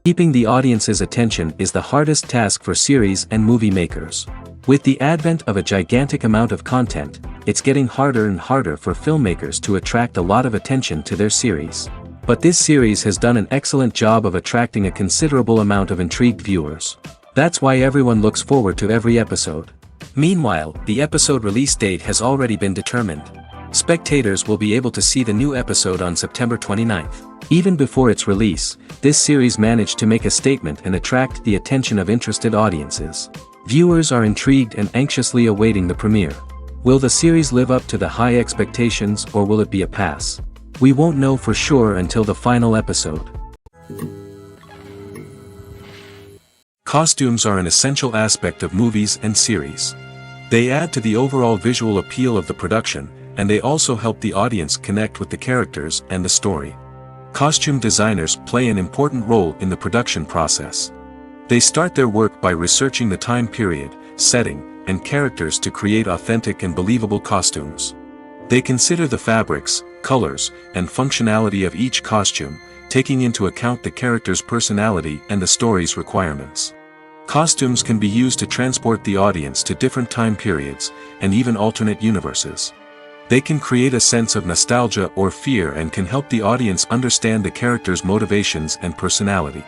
Keeping the audience's attention is the hardest task for series and movie makers. With the advent of a gigantic amount of content, it's getting harder and harder for filmmakers to attract a lot of attention to their series. But this series has done an excellent job of attracting a considerable amount of intrigued viewers. That's why everyone looks forward to every episode. Meanwhile, the episode release date has already been determined. Spectators will be able to see the new episode on September 29th. Even before its release, this series managed to make a statement and attract the attention of interested audiences. Viewers are intrigued and anxiously awaiting the premiere. Will the series live up to the high expectations, or will it be a pass? We won't know for sure until the final episode. Costumes are an essential aspect of movies and series. They add to the overall visual appeal of the production, and they also help the audience connect with the characters and the story. Costume designers play an important role in the production process. They start their work by researching the time period, setting, and characters to create authentic and believable costumes. They consider the fabrics, colors, and functionality of each costume, taking into account the character's personality and the story's requirements. Costumes can be used to transport the audience to different time periods, and even alternate universes. They can create a sense of nostalgia or fear and can help the audience understand the character's motivations and personality.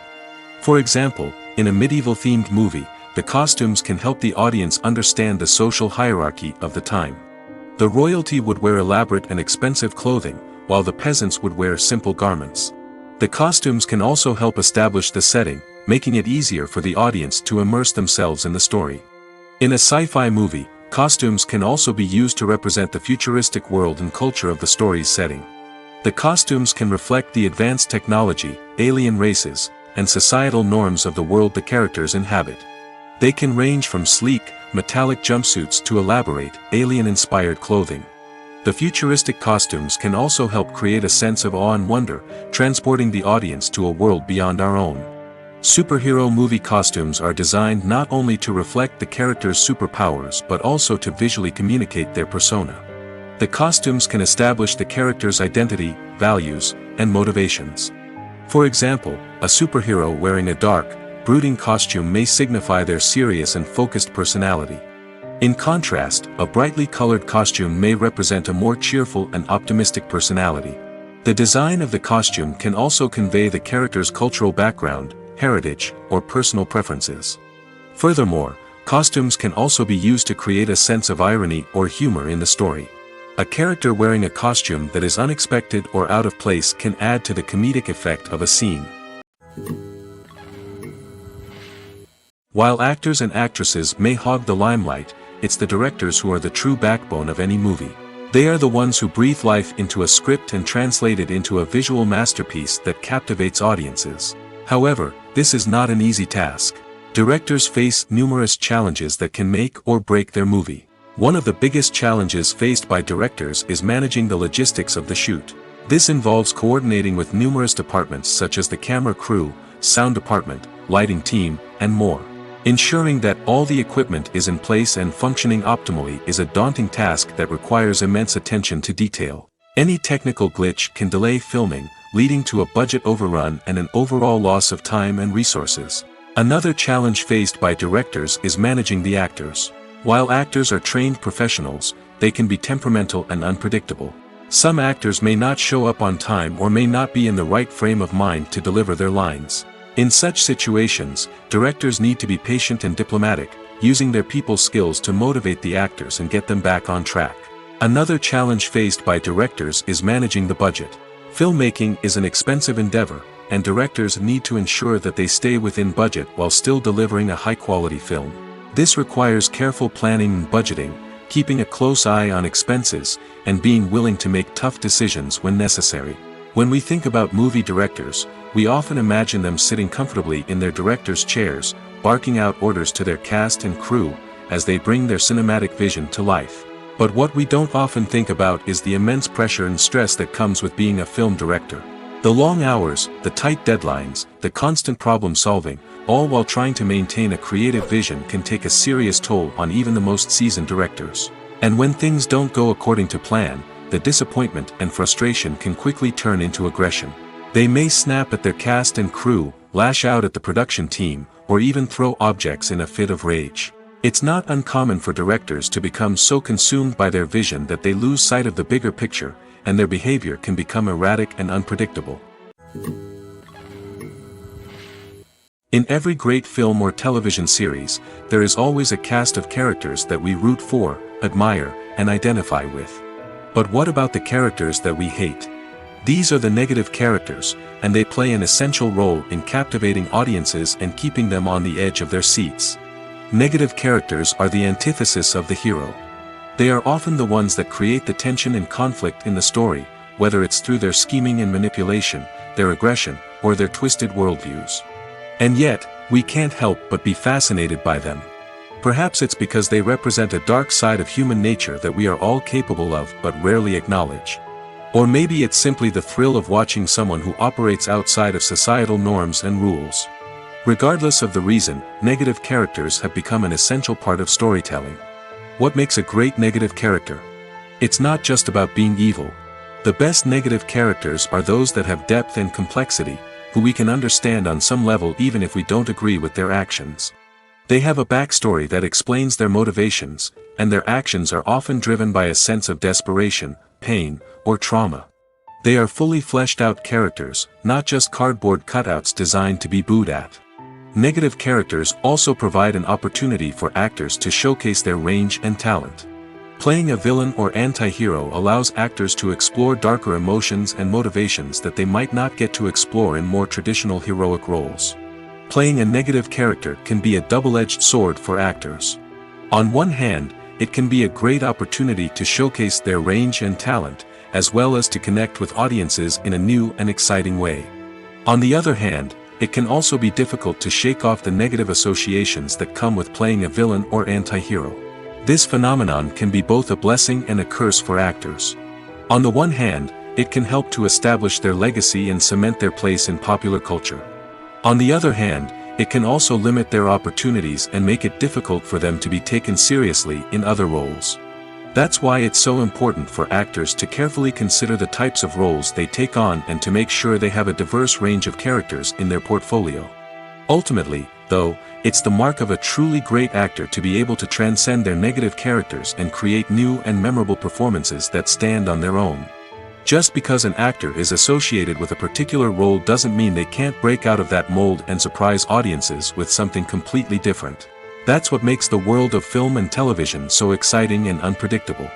For example, in a medieval-themed movie, the costumes can help the audience understand the social hierarchy of the time. The royalty would wear elaborate and expensive clothing, while the peasants would wear simple garments. The costumes can also help establish the setting, making it easier for the audience to immerse themselves in the story. In a sci-fi movie, costumes can also be used to represent the futuristic world and culture of the story's setting. The costumes can reflect the advanced technology, alien races, and societal norms of the world the characters inhabit. They can range from sleek, metallic jumpsuits to elaborate, alien-inspired clothing. The futuristic costumes can also help create a sense of awe and wonder, transporting the audience to a world beyond our own. Superhero movie costumes are designed not only to reflect the character's superpowers but also to visually communicate their persona. The costumes can establish the character's identity, values, and motivations. For example, a superhero wearing a dark, brooding costume may signify their serious and focused personality. In contrast, a brightly colored costume may represent a more cheerful and optimistic personality. The design of the costume can also convey the character's cultural background, heritage, or personal preferences. Furthermore, costumes can also be used to create a sense of irony or humor in the story. A character wearing a costume that is unexpected or out of place can add to the comedic effect of a scene. While actors and actresses may hog the limelight, it's the directors who are the true backbone of any movie. They are the ones who breathe life into a script and translate it into a visual masterpiece that captivates audiences. However, this is not an easy task. Directors face numerous challenges that can make or break their movie. One of the biggest challenges faced by directors is managing the logistics of the shoot. This involves coordinating with numerous departments such as the camera crew, sound department, lighting team, and more. Ensuring that all the equipment is in place and functioning optimally is a daunting task that requires immense attention to detail. Any technical glitch can delay filming, leading to a budget overrun and an overall loss of time and resources. Another challenge faced by directors is managing the actors. While actors are trained professionals, they can be temperamental and unpredictable. Some actors may not show up on time or may not be in the right frame of mind to deliver their lines. In such situations, directors need to be patient and diplomatic, using their people skills to motivate the actors and get them back on track. Another challenge faced by directors is managing the budget. Filmmaking is an expensive endeavor, and directors need to ensure that they stay within budget while still delivering a high-quality film. This requires careful planning and budgeting, keeping a close eye on expenses, and being willing to make tough decisions when necessary. When we think about movie directors, we often imagine them sitting comfortably in their director's chairs, barking out orders to their cast and crew, as they bring their cinematic vision to life. But what we don't often think about is the immense pressure and stress that comes with being a film director. The long hours, the tight deadlines, the constant problem solving, all while trying to maintain a creative vision can take a serious toll on even the most seasoned directors. And when things don't go according to plan, the disappointment and frustration can quickly turn into aggression. They may snap at their cast and crew, lash out at the production team, or even throw objects in a fit of rage. It's not uncommon for directors to become so consumed by their vision that they lose sight of the bigger picture, and their behavior can become erratic and unpredictable. In every great film or television series, there is always a cast of characters that we root for, admire, and identify with. But what about the characters that we hate? These are the negative characters, and they play an essential role in captivating audiences and keeping them on the edge of their seats. Negative characters are the antithesis of the hero. They are often the ones that create the tension and conflict in the story, whether it's through their scheming and manipulation, their aggression, or their twisted worldviews. And yet, we can't help but be fascinated by them. Perhaps it's because they represent a dark side of human nature that we are all capable of but rarely acknowledge. Or maybe it's simply the thrill of watching someone who operates outside of societal norms and rules. Regardless of the reason, negative characters have become an essential part of storytelling. What makes a great negative character? It's not just about being evil. The best negative characters are those that have depth and complexity, who we can understand on some level even if we don't agree with their actions. They have a backstory that explains their motivations, and their actions are often driven by a sense of desperation, pain, or trauma. They are fully fleshed out characters, not just cardboard cutouts designed to be booed at. Negative characters also provide an opportunity for actors to showcase their range and talent. Playing a villain or anti-hero allows actors to explore darker emotions and motivations that they might not get to explore in more traditional heroic roles. Playing a negative character can be a double-edged sword for actors. On one hand, it can be a great opportunity to showcase their range and talent, as well as to connect with audiences in a new and exciting way. On the other hand, it can also be difficult to shake off the negative associations that come with playing a villain or anti-hero. This phenomenon can be both a blessing and a curse for actors. On the one hand, it can help to establish their legacy and cement their place in popular culture. On the other hand, it can also limit their opportunities and make it difficult for them to be taken seriously in other roles. That's why it's so important for actors to carefully consider the types of roles they take on and to make sure they have a diverse range of characters in their portfolio. Ultimately, though, it's the mark of a truly great actor to be able to transcend their negative characters and create new and memorable performances that stand on their own. Just because an actor is associated with a particular role doesn't mean they can't break out of that mold and surprise audiences with something completely different. That's what makes the world of film and television so exciting and unpredictable.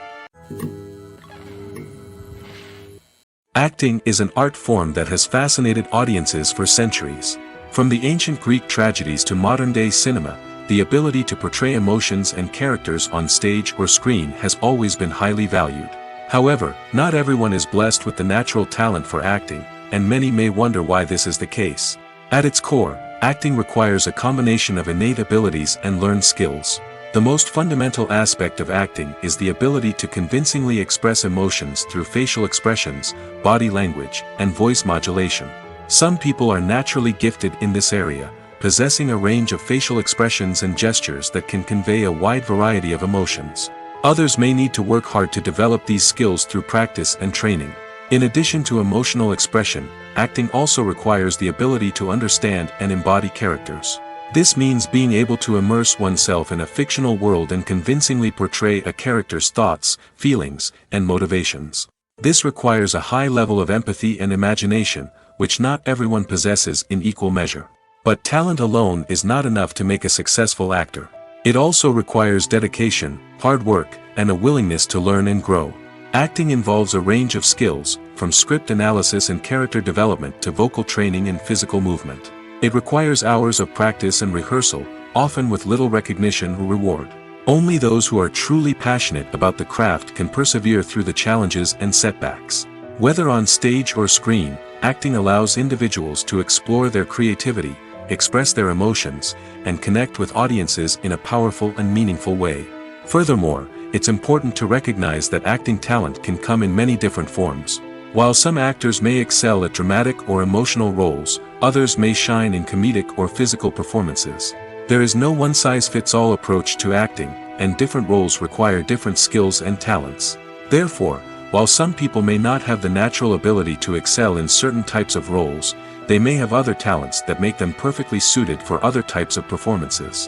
Acting is an art form that has fascinated audiences for centuries. From the ancient Greek tragedies to modern-day cinema, the ability to portray emotions and characters on stage or screen has always been highly valued. However, not everyone is blessed with the natural talent for acting, and many may wonder why this is the case. At its core, acting requires a combination of innate abilities and learned skills. The most fundamental aspect of acting is the ability to convincingly express emotions through facial expressions, body language, and voice modulation. Some people are naturally gifted in this area, possessing a range of facial expressions and gestures that can convey a wide variety of emotions. Others may need to work hard to develop these skills through practice and training. In addition to emotional expression, acting also requires the ability to understand and embody characters. This means being able to immerse oneself in a fictional world and convincingly portray a character's thoughts, feelings, and motivations. This requires a high level of empathy and imagination, which not everyone possesses in equal measure. But talent alone is not enough to make a successful actor. It also requires dedication, hard work, and a willingness to learn and grow. Acting involves a range of skills, from script analysis and character development to vocal training and physical movement. It requires hours of practice and rehearsal, often with little recognition or reward. Only those who are truly passionate about the craft can persevere through the challenges and setbacks. Whether on stage or screen, acting allows individuals to explore their creativity, express their emotions, and connect with audiences in a powerful and meaningful way. Furthermore, it's important to recognize that acting talent can come in many different forms. While some actors may excel at dramatic or emotional roles, others may shine in comedic or physical performances. There is no one-size-fits-all approach to acting, and different roles require different skills and talents. Therefore, while some people may not have the natural ability to excel in certain types of roles, they may have other talents that make them perfectly suited for other types of performances.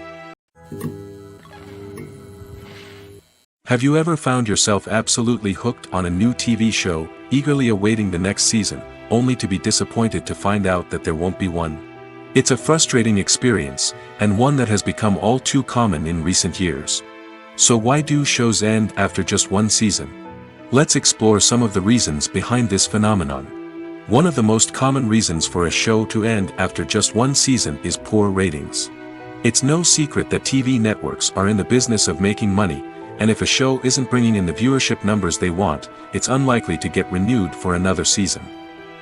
Have you ever found yourself absolutely hooked on a new TV show, eagerly awaiting the next season, only to be disappointed to find out that there won't be one? It's a frustrating experience, and one that has become all too common in recent years. So why do shows end after just one season? Let's explore some of the reasons behind this phenomenon. One of the most common reasons for a show to end after just one season is poor ratings. It's no secret that TV networks are in the business of making money, and if a show isn't bringing in the viewership numbers they want, it's unlikely to get renewed for another season.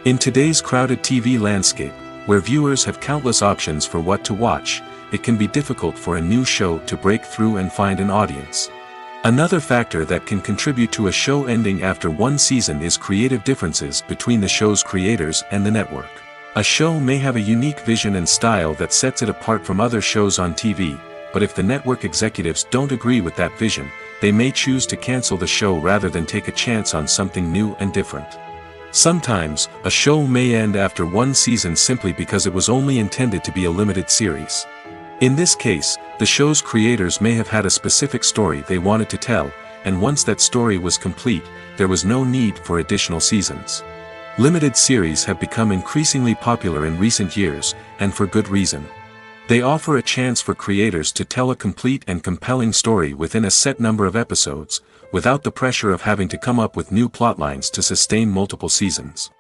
In today's crowded TV landscape, where viewers have countless options for what to watch, it can be difficult for a new show to break through and find an audience. Another factor that can contribute to a show ending after one season is creative differences between the show's creators and the network. A show may have a unique vision and style that sets it apart from other shows on TV, but if the network executives don't agree with that vision, they may choose to cancel the show rather than take a chance on something new and different. Sometimes, a show may end after one season simply because it was only intended to be a limited series. In this case, the show's creators may have had a specific story they wanted to tell, and once that story was complete, there was no need for additional seasons. Limited series have become increasingly popular in recent years, and for good reason. They offer a chance for creators to tell a complete and compelling story within a set number of episodes, without the pressure of having to come up with new plotlines to sustain multiple seasons.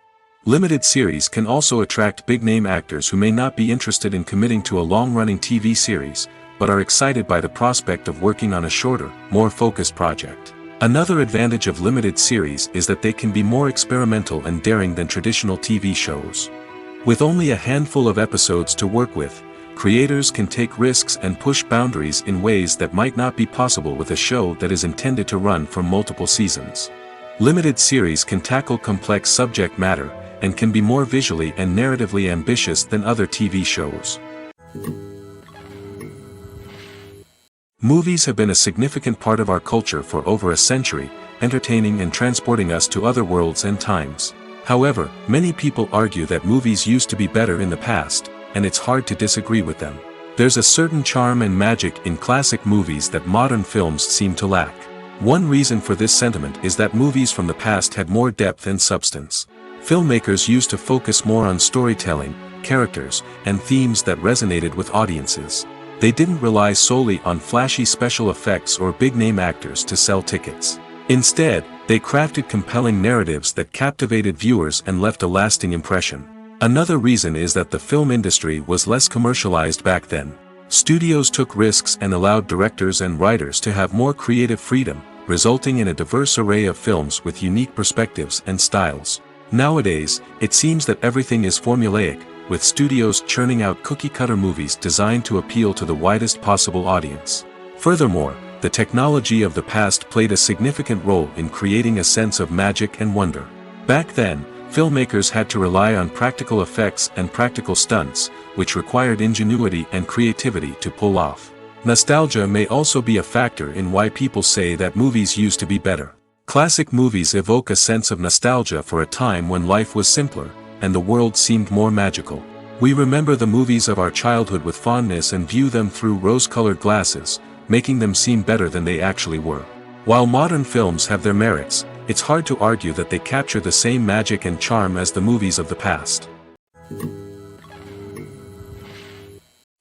Limited series can also attract big-name actors who may not be interested in committing to a long-running TV series, but are excited by the prospect of working on a shorter, more focused project. Another advantage of limited series is that they can be more experimental and daring than traditional TV shows. With only a handful of episodes to work with, creators can take risks and push boundaries in ways that might not be possible with a show that is intended to run for multiple seasons. Limited series can tackle complex subject matter, and can be more visually and narratively ambitious than other TV shows. Movies have been a significant part of our culture for over a century, entertaining and transporting us to other worlds and times. However, many people argue that movies used to be better in the past, and it's hard to disagree with them. There's a certain charm and magic in classic movies that modern films seem to lack. One reason for this sentiment is that movies from the past had more depth and substance. Filmmakers used to focus more on storytelling, characters, and themes that resonated with audiences. They didn't rely solely on flashy special effects or big-name actors to sell tickets. Instead, they crafted compelling narratives that captivated viewers and left a lasting impression. Another reason is that the film industry was less commercialized back then. Studios took risks and allowed directors and writers to have more creative freedom, resulting in a diverse array of films with unique perspectives and styles. Nowadays, it seems that everything is formulaic, with studios churning out cookie-cutter movies designed to appeal to the widest possible audience. Furthermore, the technology of the past played a significant role in creating a sense of magic and wonder. Back then, filmmakers had to rely on practical effects and practical stunts, which required ingenuity and creativity to pull off. Nostalgia may also be a factor in why people say that movies used to be better. Classic movies evoke a sense of nostalgia for a time when life was simpler, and the world seemed more magical. We remember the movies of our childhood with fondness and view them through rose-colored glasses, making them seem better than they actually were. While modern films have their merits, it's hard to argue that they capture the same magic and charm as the movies of the past.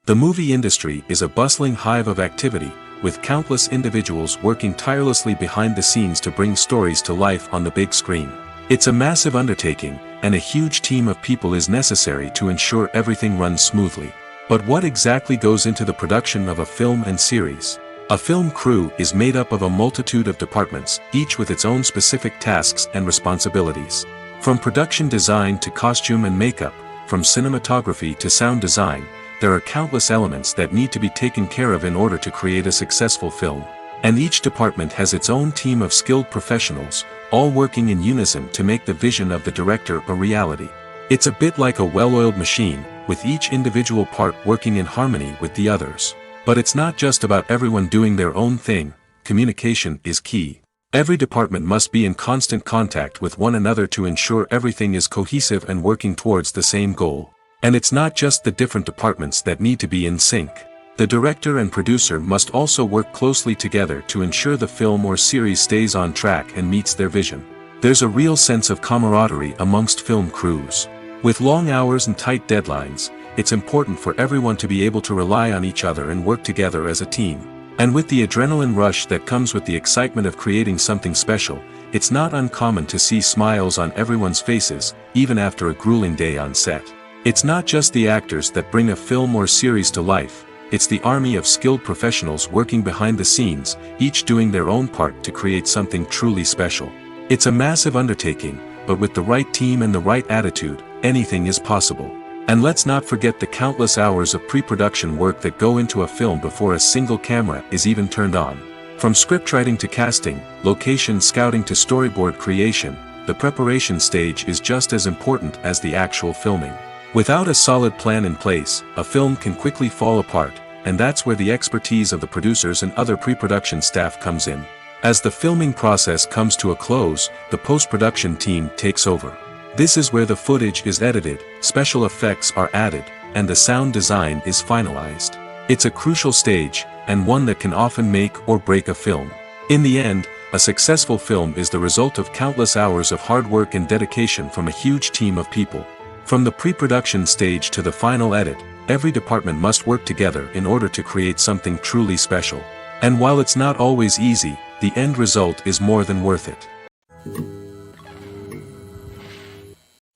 The movie industry is a bustling hive of activity, with countless individuals working tirelessly behind the scenes to bring stories to life on the big screen. It's a massive undertaking, and a huge team of people is necessary to ensure everything runs smoothly. But what exactly goes into the production of a film and series? A film crew is made up of a multitude of departments, each with its own specific tasks and responsibilities. From production design to costume and makeup, from cinematography to sound design, there are countless elements that need to be taken care of in order to create a successful film. And each department has its own team of skilled professionals, all working in unison to make the vision of the director a reality. It's a bit like a well-oiled machine, with each individual part working in harmony with the others. But it's not just about everyone doing their own thing. Communication is key. Every department must be in constant contact with one another to ensure everything is cohesive and working towards the same goal. And it's not just the different departments that need to be in sync. The director and producer must also work closely together to ensure the film or series stays on track and meets their vision. There's a real sense of camaraderie amongst film crews. With long hours and tight deadlines, it's important for everyone to be able to rely on each other and work together as a team. And with the adrenaline rush that comes with the excitement of creating something special, it's not uncommon to see smiles on everyone's faces, even after a grueling day on set. It's not just the actors that bring a film or series to life. It's the army of skilled professionals working behind the scenes, each doing their own part to create something truly special. It's a massive undertaking, but with the right team and the right attitude, anything is possible. And let's not forget the countless hours of pre-production work that go into a film before a single camera is even turned on. From scriptwriting to casting, location scouting to storyboard creation, the preparation stage is just as important as the actual filming. Without a solid plan in place, a film can quickly fall apart, and that's where the expertise of the producers and other pre-production staff comes in. As the filming process comes to a close, the post-production team takes over. This is where the footage is edited, special effects are added, and the sound design is finalized. It's a crucial stage, and one that can often make or break a film. In the end, a successful film is the result of countless hours of hard work and dedication from a huge team of people. From the pre-production stage to the final edit, every department must work together in order to create something truly special. And while it's not always easy, the end result is more than worth it.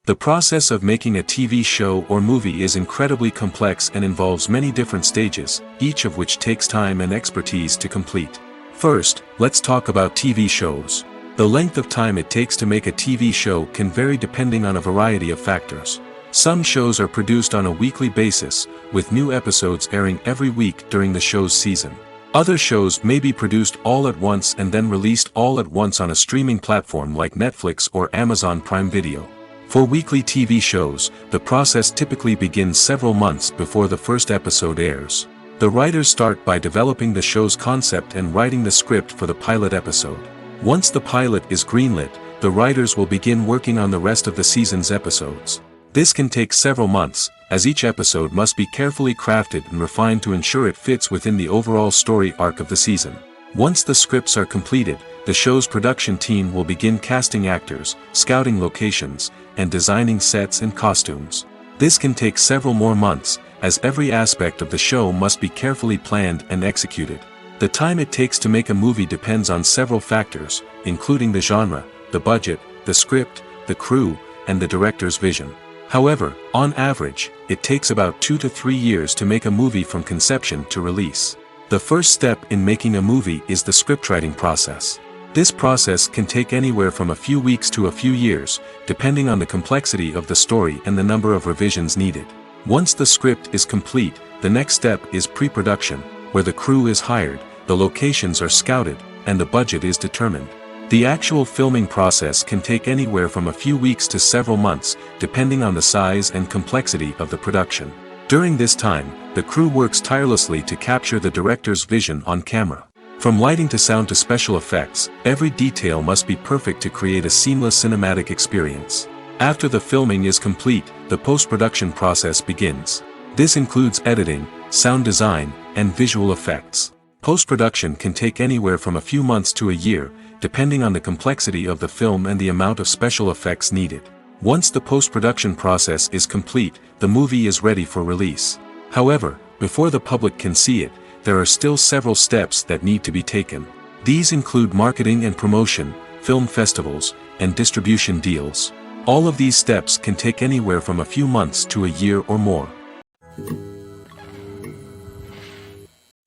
The process of making a TV show or movie is incredibly complex and involves many different stages, each of which takes time and expertise to complete. First, let's talk about TV shows. The length of time it takes to make a TV show can vary depending on a variety of factors. Some shows are produced on a weekly basis, with new episodes airing every week during the show's season. Other shows may be produced all at once and then released all at once on a streaming platform like Netflix or Amazon Prime Video. For weekly TV shows, the process typically begins several months before the first episode airs. The writers start by developing the show's concept and writing the script for the pilot episode. Once the pilot is greenlit, the writers will begin working on the rest of the season's episodes. This can take several months, as each episode must be carefully crafted and refined to ensure it fits within the overall story arc of the season. Once the scripts are completed, the show's production team will begin casting actors, scouting locations, and designing sets and costumes. This can take several more months, as every aspect of the show must be carefully planned and executed. The time it takes to make a movie depends on several factors, including the genre, the budget, the script, the crew, and the director's vision. However, on average, it takes about 2 to 3 years to make a movie from conception to release. The first step in making a movie is the scriptwriting process. This process can take anywhere from a few weeks to a few years, depending on the complexity of the story and the number of revisions needed. Once the script is complete, the next step is pre-production, where the crew is hired, the locations are scouted, and the budget is determined. The actual filming process can take anywhere from a few weeks to several months, depending on the size and complexity of the production. During this time, the crew works tirelessly to capture the director's vision on camera. From lighting to sound to special effects, every detail must be perfect to create a seamless cinematic experience. After the filming is complete, the post-production process begins. This includes editing, sound design, and visual effects. Post-production can take anywhere from a few months to a year, depending on the complexity of the film and the amount of special effects needed. Once the post-production process is complete, the movie is ready for release. However, before the public can see it, there are still several steps that need to be taken. These include marketing and promotion, film festivals, and distribution deals. All of these steps can take anywhere from a few months to a year or more.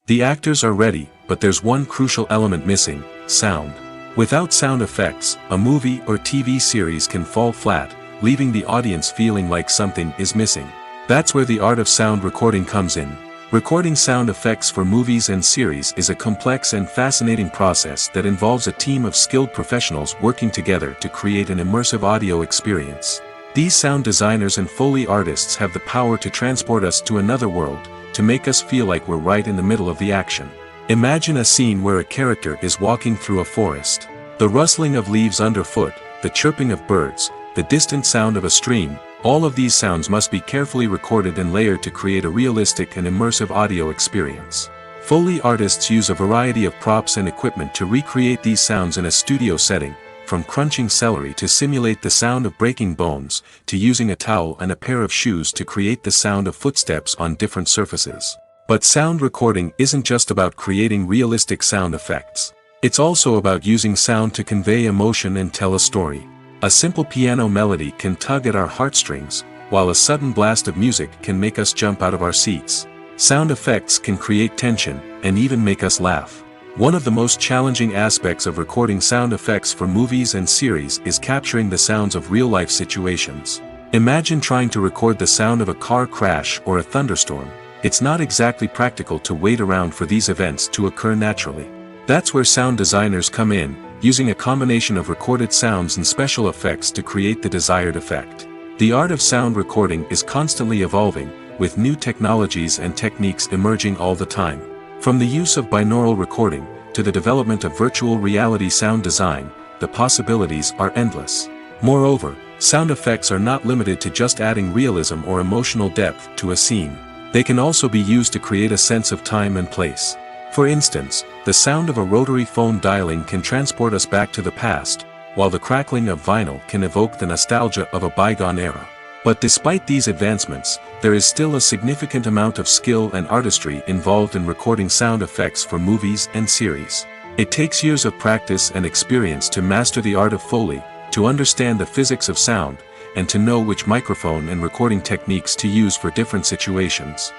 The actors are ready, but there's one crucial element missing: sound. Without sound effects, a movie or TV series can fall flat, leaving the audience feeling like something is missing. That's where the art of sound recording comes in. Recording sound effects for movies and series is a complex and fascinating process that involves a team of skilled professionals working together to create an immersive audio experience. These sound designers and Foley artists have the power to transport us to another world, to make us feel like we're right in the middle of the action. Imagine a scene where a character is walking through a forest. The rustling of leaves underfoot, the chirping of birds, the distant sound of a stream, All of these sounds must be carefully recorded and layered to create a realistic and immersive audio experience. Foley artists use a variety of props and equipment to recreate these sounds in a studio setting, from crunching celery to simulate the sound of breaking bones, to using a towel and a pair of shoes to create the sound of footsteps on different surfaces. But sound recording isn't just about creating realistic sound effects. It's also about using sound to convey emotion and tell a story. A simple piano melody can tug at our heartstrings, while a sudden blast of music can make us jump out of our seats. Sound effects can create tension, and even make us laugh. One of the most challenging aspects of recording sound effects for movies and series is capturing the sounds of real-life situations. Imagine trying to record the sound of a car crash or a thunderstorm. It's not exactly practical to wait around for these events to occur naturally. That's where sound designers come in, using a combination of recorded sounds and special effects to create the desired effect. The art of sound recording is constantly evolving, with new technologies and techniques emerging all the time. From the use of binaural recording, to the development of virtual reality sound design, the possibilities are endless. Moreover, sound effects are not limited to just adding realism or emotional depth to a scene. They can also be used to create a sense of time and place. For instance, the sound of a rotary phone dialing can transport us back to the past, while the crackling of vinyl can evoke the nostalgia of a bygone era. But despite these advancements, there is still a significant amount of skill and artistry involved in recording sound effects for movies and series. It takes years of practice and experience to master the art of Foley, to understand the physics of sound, and to know which microphone and recording techniques to use for different situations.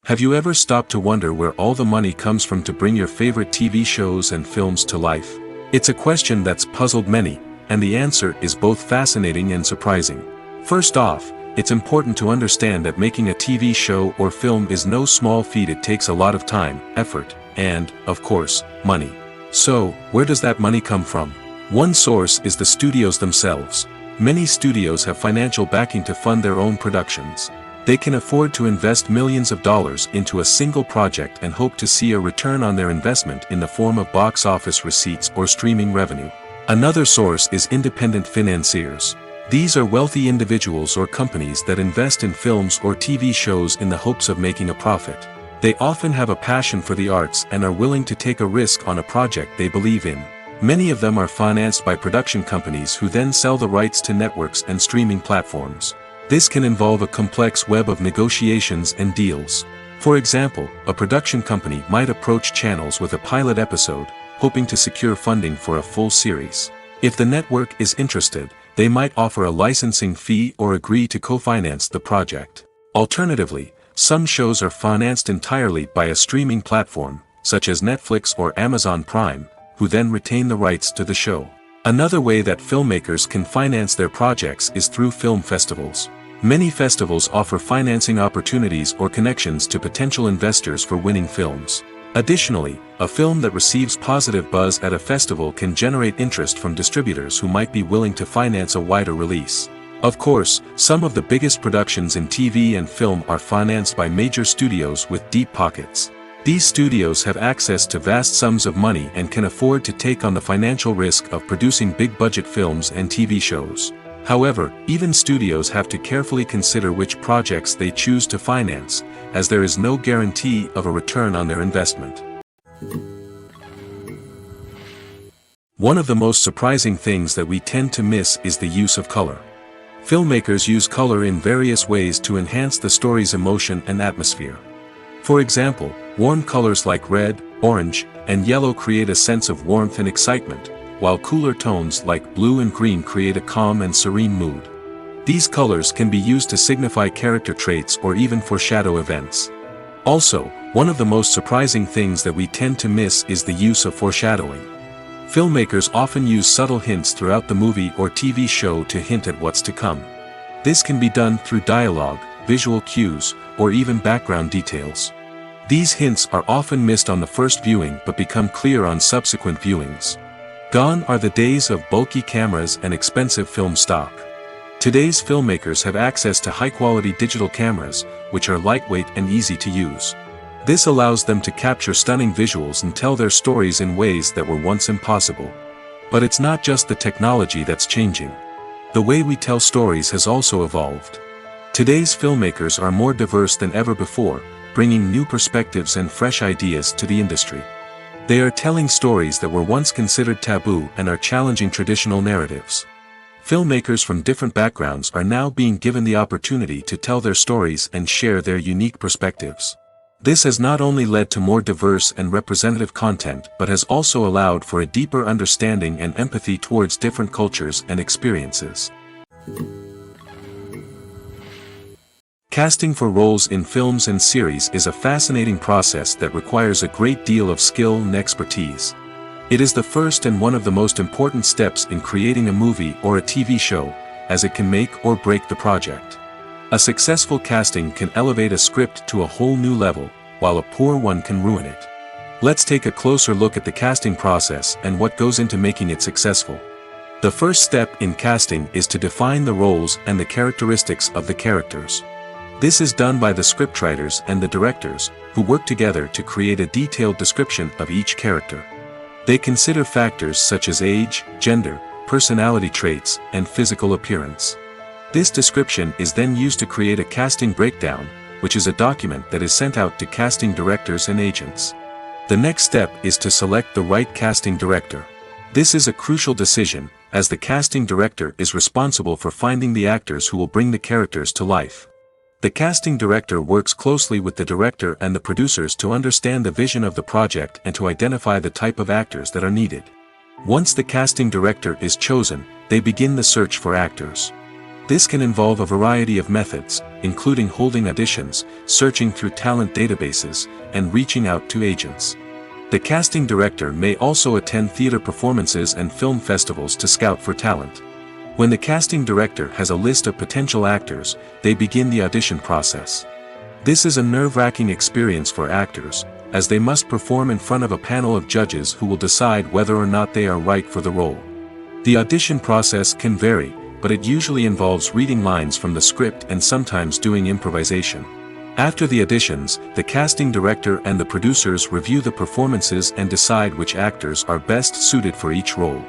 Have you ever stopped to wonder where all the money comes from to bring your favorite TV shows and films to life? It's a question that's puzzled many, and the answer is both fascinating and surprising. First off, it's important to understand that making a TV show or film is no small feat. It takes a lot of time, effort, and, of course, money. So, where does that money come from? One source is the studios themselves. Many studios have financial backing to fund their own productions. They can afford to invest millions of dollars into a single project and hope to see a return on their investment in the form of box office receipts or streaming revenue. Another source is independent financiers. These are wealthy individuals or companies that invest in films or TV shows in the hopes of making a profit. They often have a passion for the arts and are willing to take a risk on a project they believe in. Many of them are financed by production companies who then sell the rights to networks and streaming platforms. This can involve a complex web of negotiations and deals. For example, a production company might approach channels with a pilot episode, hoping to secure funding for a full series. If the network is interested, they might offer a licensing fee or agree to co-finance the project. Alternatively, some shows are financed entirely by a streaming platform, such as Netflix or Amazon Prime, who then retain the rights to the show. Another way that filmmakers can finance their projects is through film festivals. Many festivals offer financing opportunities or connections to potential investors for winning films. Additionally, a film that receives positive buzz at a festival can generate interest from distributors who might be willing to finance a wider release. Of course, some of the biggest productions in TV and film are financed by major studios with deep pockets. These studios have access to vast sums of money and can afford to take on the financial risk of producing big-budget films and TV shows. However, even studios have to carefully consider which projects they choose to finance, as there is no guarantee of a return on their investment. One of the most surprising things that we tend to miss is the use of color. Filmmakers use color in various ways to enhance the story's emotion and atmosphere. For example, warm colors like red, orange, and yellow create a sense of warmth and excitement, while cooler tones like blue and green create a calm and serene mood. These colors can be used to signify character traits or even foreshadow events. Also, one of the most surprising things that we tend to miss is the use of foreshadowing. Filmmakers often use subtle hints throughout the movie or TV show to hint at what's to come. This can be done through dialogue, visual cues, or even background details. These hints are often missed on the first viewing but become clear on subsequent viewings. Gone are the days of bulky cameras and expensive film stock. Today's filmmakers have access to high-quality digital cameras, which are lightweight and easy to use. This allows them to capture stunning visuals and tell their stories in ways that were once impossible. But it's not just the technology that's changing. The way we tell stories has also evolved. Today's filmmakers are more diverse than ever before, bringing new perspectives and fresh ideas to the industry. They are telling stories that were once considered taboo and are challenging traditional narratives. Filmmakers from different backgrounds are now being given the opportunity to tell their stories and share their unique perspectives. This has not only led to more diverse and representative content but has also allowed for a deeper understanding and empathy towards different cultures and experiences. Casting for roles in films and series is a fascinating process that requires a great deal of skill and expertise. It is the first and one of the most important steps in creating a movie or a TV show, as it can make or break the project. A successful casting can elevate a script to a whole new level, while a poor one can ruin it. Let's take a closer look at the casting process and what goes into making it successful. The first step in casting is to define the roles and the characteristics of the characters. This is done by the scriptwriters and the directors, who work together to create a detailed description of each character. They consider factors such as age, gender, personality traits, and physical appearance. This description is then used to create a casting breakdown, which is a document that is sent out to casting directors and agents. The next step is to select the right casting director. This is a crucial decision, as the casting director is responsible for finding the actors who will bring the characters to life. The casting director works closely with the director and the producers to understand the vision of the project and to identify the type of actors that are needed. Once the casting director is chosen, they begin the search for actors. This can involve a variety of methods, including holding auditions, searching through talent databases, and reaching out to agents. The casting director may also attend theater performances and film festivals to scout for talent. When the casting director has a list of potential actors, they begin the audition process. This is a nerve-wracking experience for actors, as they must perform in front of a panel of judges who will decide whether or not they are right for the role. The audition process can vary, but it usually involves reading lines from the script and sometimes doing improvisation. After the auditions, the casting director and the producers review the performances and decide which actors are best suited for each role.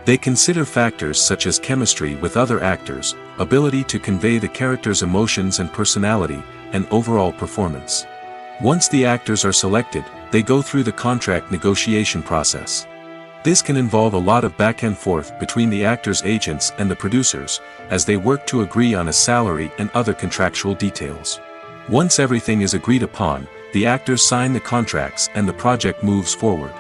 They consider factors such as chemistry with other actors, ability to convey the character's emotions and personality, and overall performance. Once the actors are selected, they go through the contract negotiation process. This can involve a lot of back and forth between the actors' agents and the producers, as they work to agree on a salary and other contractual details. Once everything is agreed upon, the actors sign the contracts and the project moves forward.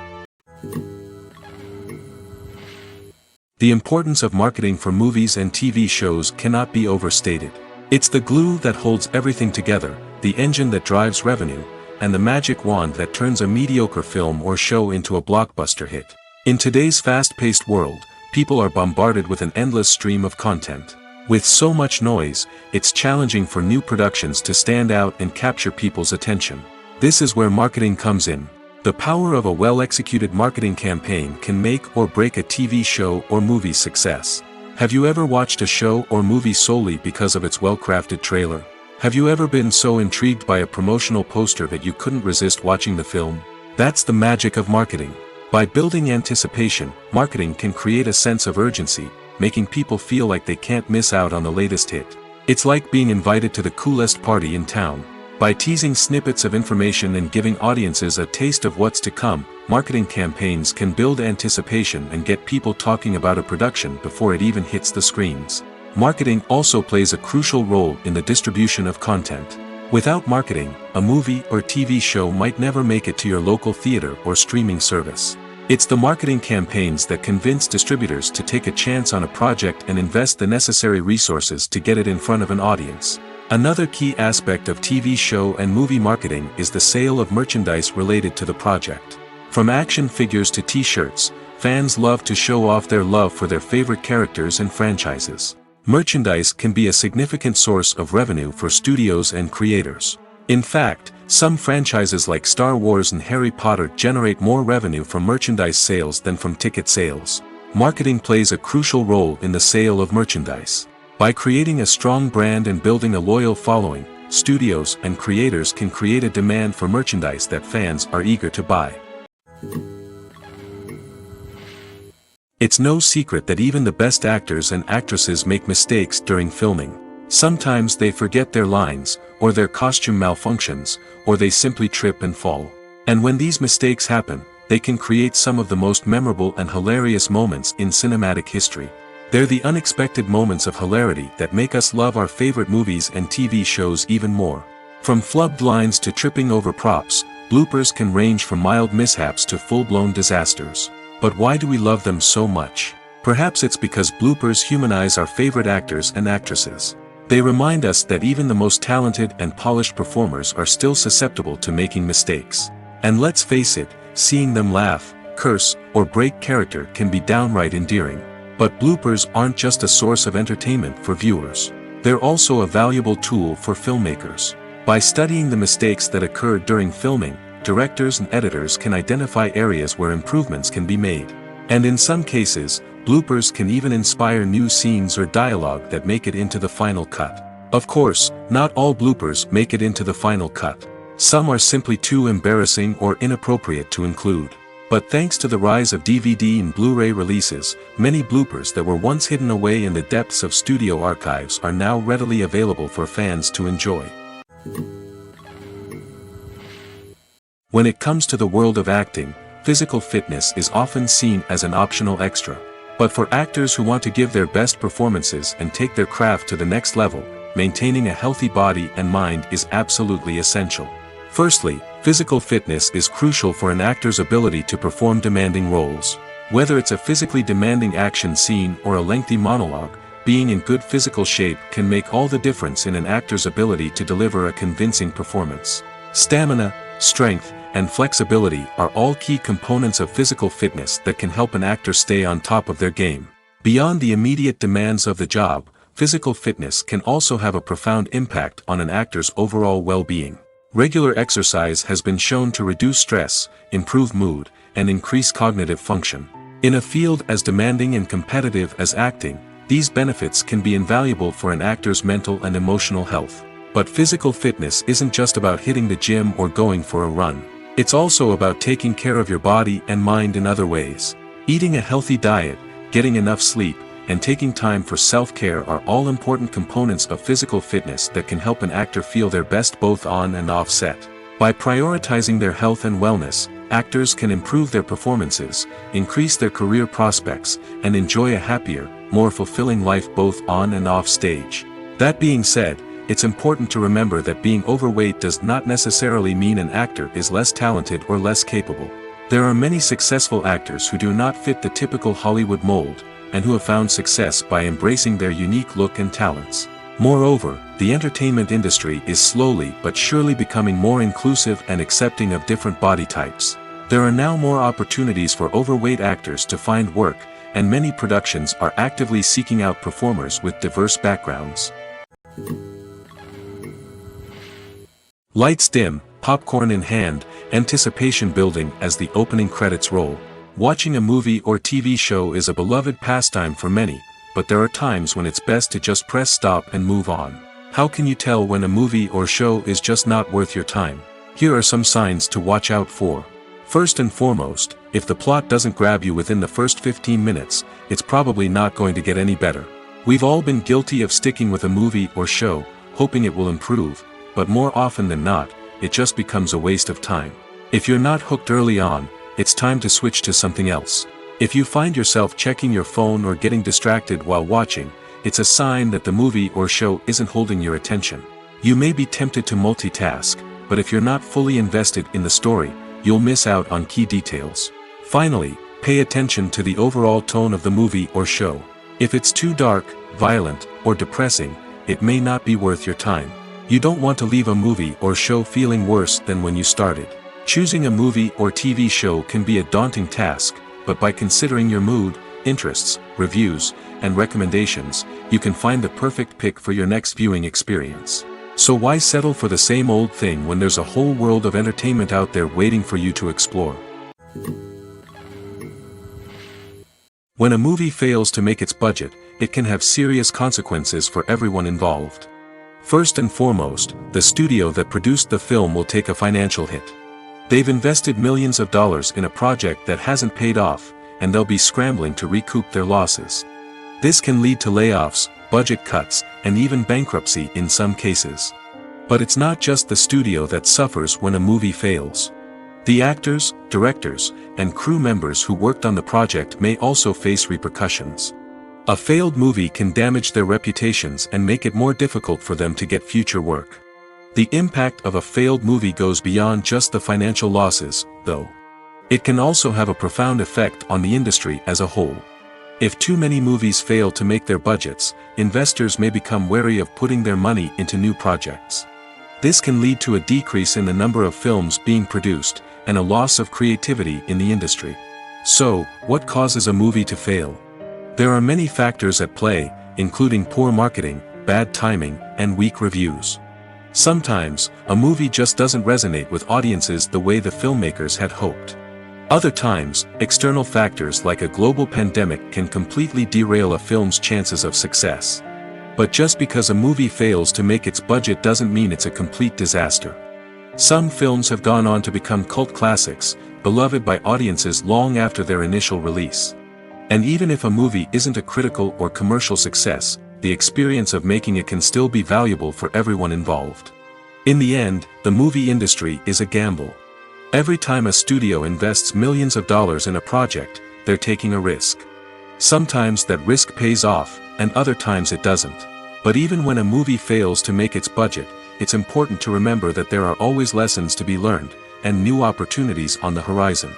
The importance of marketing for movies and TV shows cannot be overstated. It's the glue that holds everything together, the engine that drives revenue, and the magic wand that turns a mediocre film or show into a blockbuster hit. In today's fast-paced world, people are bombarded with an endless stream of content. With so much noise, it's challenging for new productions to stand out and capture people's attention. This is where marketing comes in. The power of a well-executed marketing campaign can make or break a TV show or movie's success. Have you ever watched a show or movie solely because of its well-crafted trailer? Have you ever been so intrigued by a promotional poster that you couldn't resist watching the film? That's the magic of marketing. By building anticipation, marketing can create a sense of urgency, making people feel like they can't miss out on the latest hit. It's like being invited to the coolest party in town. By teasing snippets of information and giving audiences a taste of what's to come, marketing campaigns can build anticipation and get people talking about a production before it even hits the screens. Marketing also plays a crucial role in the distribution of content. Without marketing, a movie or TV show might never make it to your local theater or streaming service. It's the marketing campaigns that convince distributors to take a chance on a project and invest the necessary resources to get it in front of an audience. Another key aspect of TV show and movie marketing is the sale of merchandise related to the project. From action figures to t-shirts, fans love to show off their love for their favorite characters and franchises. Merchandise can be a significant source of revenue for studios and creators. In fact, some franchises like Star Wars and Harry Potter generate more revenue from merchandise sales than from ticket sales. Marketing plays a crucial role in the sale of merchandise. By creating a strong brand and building a loyal following, studios and creators can create a demand for merchandise that fans are eager to buy. It's no secret that even the best actors and actresses make mistakes during filming. Sometimes they forget their lines, or their costume malfunctions, or they simply trip and fall. And when these mistakes happen, they can create some of the most memorable and hilarious moments in cinematic history. They're the unexpected moments of hilarity that make us love our favorite movies and TV shows even more. From flubbed lines to tripping over props, bloopers can range from mild mishaps to full-blown disasters. But why do we love them so much? Perhaps it's because bloopers humanize our favorite actors and actresses. They remind us that even the most talented and polished performers are still susceptible to making mistakes. And let's face it, seeing them laugh, curse, or break character can be downright endearing. But bloopers aren't just a source of entertainment for viewers. They're also a valuable tool for filmmakers. By studying the mistakes that occurred during filming, directors and editors can identify areas where improvements can be made. And in some cases, bloopers can even inspire new scenes or dialogue that make it into the final cut. Of course, not all bloopers make it into the final cut. Some are simply too embarrassing or inappropriate to include. But thanks to the rise of DVD and Blu-ray releases, many bloopers that were once hidden away in the depths of studio archives are now readily available for fans to enjoy. When it comes to the world of acting, physical fitness is often seen as an optional extra. But for actors who want to give their best performances and take their craft to the next level, maintaining a healthy body and mind is absolutely essential. Firstly, physical fitness is crucial for an actor's ability to perform demanding roles. Whether it's a physically demanding action scene or a lengthy monologue, being in good physical shape can make all the difference in an actor's ability to deliver a convincing performance. Stamina, strength, and flexibility are all key components of physical fitness that can help an actor stay on top of their game. Beyond the immediate demands of the job, physical fitness can also have a profound impact on an actor's overall well-being. Regular exercise has been shown to reduce stress, improve mood, and increase cognitive function. In a field as demanding and competitive as acting, these benefits can be invaluable for an actor's mental and emotional health. But physical fitness isn't just about hitting the gym or going for a run. It's also about taking care of your body and mind in other ways. Eating a healthy diet, getting enough sleep, and taking time for self-care are all important components of physical fitness that can help an actor feel their best both on and off set. By prioritizing their health and wellness, actors can improve their performances, increase their career prospects, and enjoy a happier, more fulfilling life both on and off stage. That being said, it's important to remember that being overweight does not necessarily mean an actor is less talented or less capable. There are many successful actors who do not fit the typical Hollywood mold, and who have found success by embracing their unique look and talents. Moreover, the entertainment industry is slowly but surely becoming more inclusive and accepting of different body types. There are now more opportunities for overweight actors to find work, and many productions are actively seeking out performers with diverse backgrounds. Lights dim, popcorn in hand, anticipation building as the opening credits roll. Watching a movie or TV show is a beloved pastime for many, but there are times when it's best to just press stop and move on. How can you tell when a movie or show is just not worth your time? Here are some signs to watch out for. First and foremost, if the plot doesn't grab you within the first 15 minutes, it's probably not going to get any better. We've all been guilty of sticking with a movie or show, hoping it will improve, but more often than not, it just becomes a waste of time. If you're not hooked early on, it's time to switch to something else. If you find yourself checking your phone or getting distracted while watching, it's a sign that the movie or show isn't holding your attention. You may be tempted to multitask, but if you're not fully invested in the story, you'll miss out on key details. Finally, pay attention to the overall tone of the movie or show. If it's too dark, violent, or depressing, it may not be worth your time. You don't want to leave a movie or show feeling worse than when you started. Choosing a movie or TV show can be a daunting task, but by considering your mood, interests, reviews, and recommendations, you can find the perfect pick for your next viewing experience. So why settle for the same old thing when there's a whole world of entertainment out there waiting for you to explore? When a movie fails to make its budget, it can have serious consequences for everyone involved. First and foremost, the studio that produced the film will take a financial hit. They've invested millions of dollars in a project that hasn't paid off, and they'll be scrambling to recoup their losses. This can lead to layoffs, budget cuts, and even bankruptcy in some cases. But it's not just the studio that suffers when a movie fails. The actors, directors, and crew members who worked on the project may also face repercussions. A failed movie can damage their reputations and make it more difficult for them to get future work. The impact of a failed movie goes beyond just the financial losses, though. It can also have a profound effect on the industry as a whole. If too many movies fail to make their budgets, investors may become wary of putting their money into new projects. This can lead to a decrease in the number of films being produced, and a loss of creativity in the industry. So, what causes a movie to fail? There are many factors at play, including poor marketing, bad timing, and weak reviews. Sometimes, a movie just doesn't resonate with audiences the way the filmmakers had hoped. Other times, external factors like a global pandemic can completely derail a film's chances of success. But just because a movie fails to make its budget doesn't mean it's a complete disaster. Some films have gone on to become cult classics, beloved by audiences long after their initial release. And even if a movie isn't a critical or commercial success, the experience of making it can still be valuable for everyone involved. In the end, the movie industry is a gamble. Every time a studio invests millions of dollars in a project, they're taking a risk. Sometimes that risk pays off, and other times it doesn't. But even when a movie fails to make its budget, it's important to remember that there are always lessons to be learned, and new opportunities on the horizon.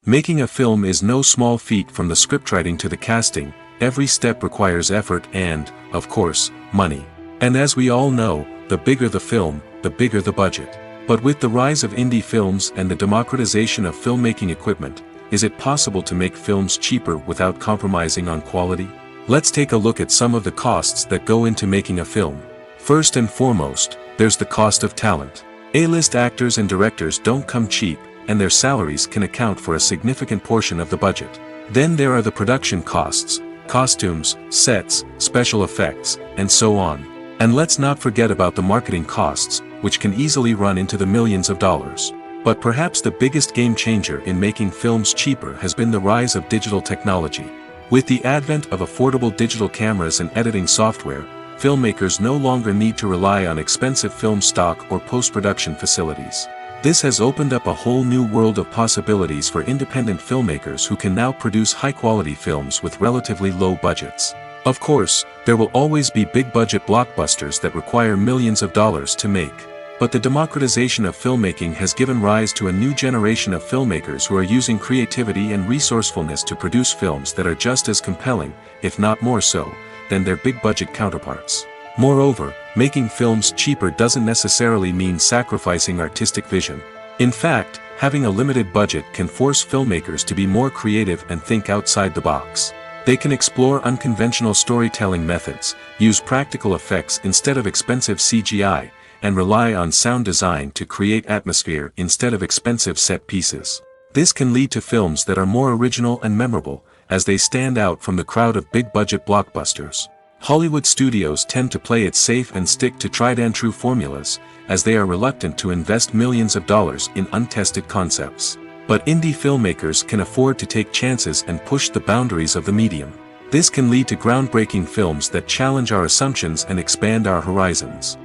Making a film is no small feat. From the scriptwriting to the casting, every step requires effort and, of course, money. And as we all know, the bigger the film, the bigger the budget. But with the rise of indie films and the democratization of filmmaking equipment, is it possible to make films cheaper without compromising on quality? Let's take a look at some of the costs that go into making a film. First and foremost, there's the cost of talent. A-list actors and directors don't come cheap, and their salaries can account for a significant portion of the budget. Then there are the production costs, costumes, sets, special effects, and so on. And let's not forget about the marketing costs, which can easily run into the millions of dollars. But perhaps the biggest game changer in making films cheaper has been the rise of digital technology. With the advent of affordable digital cameras and editing software, filmmakers no longer need to rely on expensive film stock or post-production facilities. This has opened up a whole new world of possibilities for independent filmmakers who can now produce high-quality films with relatively low budgets. Of course, there will always be big-budget blockbusters that require millions of dollars to make. But the democratization of filmmaking has given rise to a new generation of filmmakers who are using creativity and resourcefulness to produce films that are just as compelling, if not more so, than their big-budget counterparts. Moreover, making films cheaper doesn't necessarily mean sacrificing artistic vision. In fact, having a limited budget can force filmmakers to be more creative and think outside the box. They can explore unconventional storytelling methods, use practical effects instead of expensive CGI, and rely on sound design to create atmosphere instead of expensive set pieces. This can lead to films that are more original and memorable, as they stand out from the crowd of big-budget blockbusters. Hollywood studios tend to play it safe and stick to tried-and-true formulas, as they are reluctant to invest millions of dollars in untested concepts. But indie filmmakers can afford to take chances and push the boundaries of the medium. This can lead to groundbreaking films that challenge our assumptions and expand our horizons.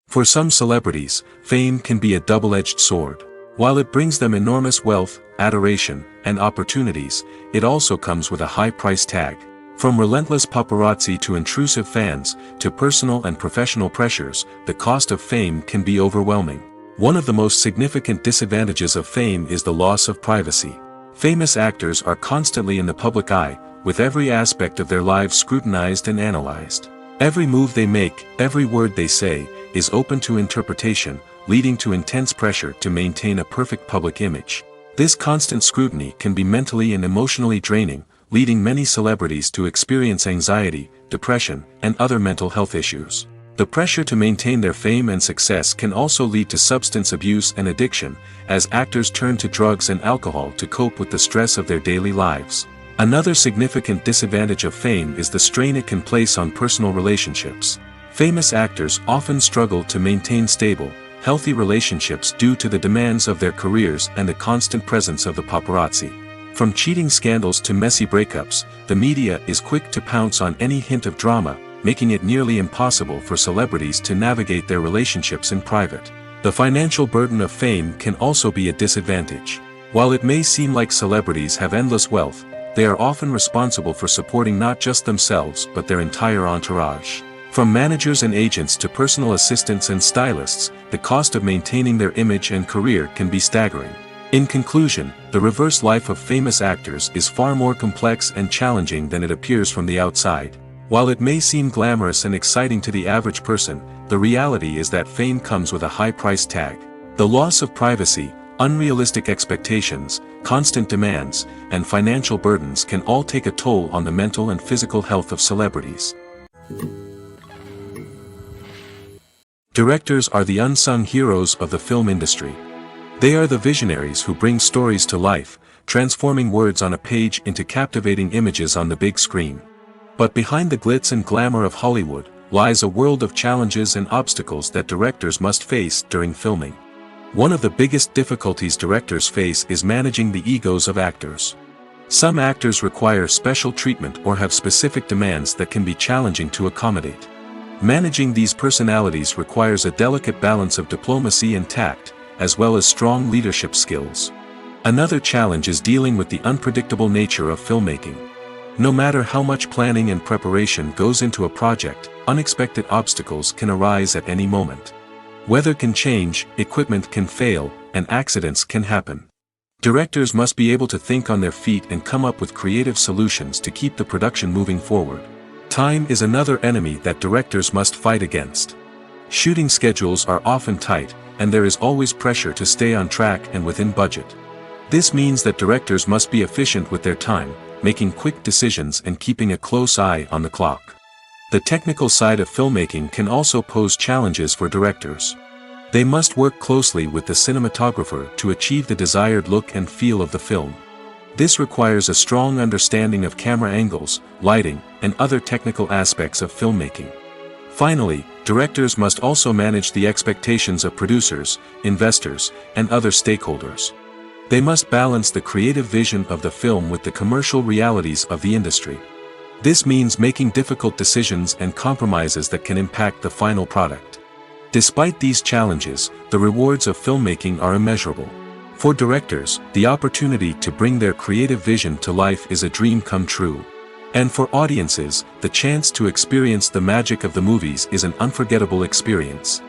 For some celebrities, fame can be a double-edged sword. While it brings them enormous wealth, adoration, and opportunities, it also comes with a high price tag. From relentless paparazzi to intrusive fans, to personal and professional pressures, the cost of fame can be overwhelming. One of the most significant disadvantages of fame is the loss of privacy. Famous actors are constantly in the public eye, with every aspect of their lives scrutinized and analyzed. Every move they make, every word they say, is open to interpretation, leading to intense pressure to maintain a perfect public image. This constant scrutiny can be mentally and emotionally draining, leading many celebrities to experience anxiety, depression, and other mental health issues. The pressure to maintain their fame and success can also lead to substance abuse and addiction, as actors turn to drugs and alcohol to cope with the stress of their daily lives. Another significant disadvantage of fame is the strain it can place on personal relationships. Famous actors often struggle to maintain stable, healthy relationships due to the demands of their careers and the constant presence of the paparazzi. From cheating scandals to messy breakups, the media is quick to pounce on any hint of drama, making it nearly impossible for celebrities to navigate their relationships in private. The financial burden of fame can also be a disadvantage. While it may seem like celebrities have endless wealth, they are often responsible for supporting not just themselves but their entire entourage. From managers and agents to personal assistants and stylists, the cost of maintaining their image and career can be staggering. In conclusion, the reverse life of famous actors is far more complex and challenging than it appears from the outside. While it may seem glamorous and exciting to the average person, the reality is that fame comes with a high price tag. The loss of privacy, unrealistic expectations, constant demands, and financial burdens can all take a toll on the mental and physical health of celebrities. Directors are the unsung heroes of the film industry. They are the visionaries who bring stories to life, transforming words on a page into captivating images on the big screen. But behind the glitz and glamour of Hollywood, lies a world of challenges and obstacles that directors must face during filming. One of the biggest difficulties directors face is managing the egos of actors. Some actors require special treatment or have specific demands that can be challenging to accommodate. Managing these personalities requires a delicate balance of diplomacy and tact, as well as strong leadership skills. Another challenge is dealing with the unpredictable nature of filmmaking. No matter how much planning and preparation goes into a project, unexpected obstacles can arise at any moment. Weather can change, equipment can fail, and accidents can happen. Directors must be able to think on their feet and come up with creative solutions to keep the production moving forward. Time is another enemy that directors must fight against. Shooting schedules are often tight, and there is always pressure to stay on track and within budget. This means that directors must be efficient with their time, making quick decisions and keeping a close eye on the clock. The technical side of filmmaking can also pose challenges for directors. They must work closely with the cinematographer to achieve the desired look and feel of the film. This requires a strong understanding of camera angles, lighting, and other technical aspects of filmmaking. Finally, directors must also manage the expectations of producers, investors, and other stakeholders. They must balance the creative vision of the film with the commercial realities of the industry. This means making difficult decisions and compromises that can impact the final product. Despite these challenges, the rewards of filmmaking are immeasurable. For directors, the opportunity to bring their creative vision to life is a dream come true. And for audiences, the chance to experience the magic of the movies is an unforgettable experience.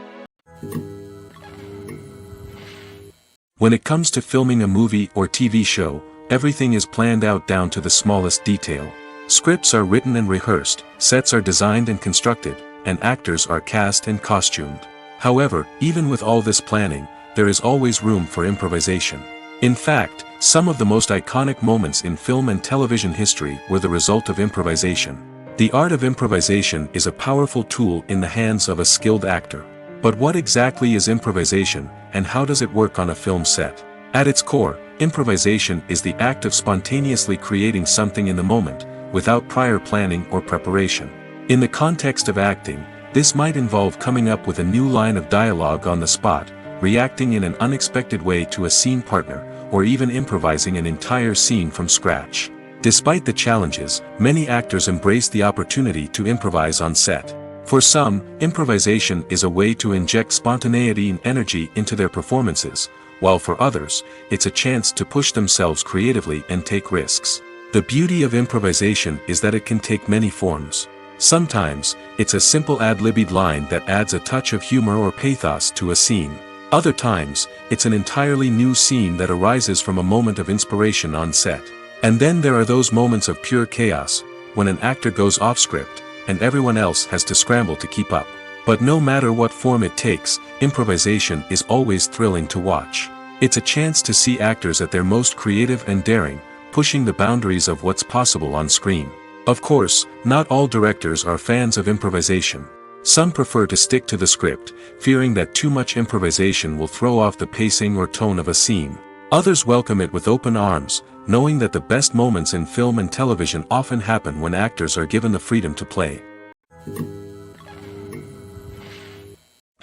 When it comes to filming a movie or TV show, everything is planned out down to the smallest detail. Scripts are written and rehearsed, sets are designed and constructed, and actors are cast and costumed. However, even with all this planning, there is always room for improvisation. In fact, some of the most iconic moments in film and television history were the result of improvisation. The art of improvisation is a powerful tool in the hands of a skilled actor. But what exactly is improvisation, and how does it work on a film set? At its core, improvisation is the act of spontaneously creating something in the moment, without prior planning or preparation. In the context of acting, this might involve coming up with a new line of dialogue on the spot, reacting in an unexpected way to a scene partner, or even improvising an entire scene from scratch. Despite the challenges, many actors embrace the opportunity to improvise on set. For some, improvisation is a way to inject spontaneity and energy into their performances, while for others, it's a chance to push themselves creatively and take risks. The beauty of improvisation is that it can take many forms. Sometimes, it's a simple ad-libbed line that adds a touch of humor or pathos to a scene. Other times, it's an entirely new scene that arises from a moment of inspiration on set. And then there are those moments of pure chaos, when an actor goes off script, and everyone else has to scramble to keep up. But no matter what form it takes, improvisation is always thrilling to watch. It's a chance to see actors at their most creative and daring, pushing the boundaries of what's possible on screen. Of course, not all directors are fans of improvisation. Some prefer to stick to the script, fearing that too much improvisation will throw off the pacing or tone of a scene. Others welcome it with open arms, knowing that the best moments in film and television often happen when actors are given the freedom to play.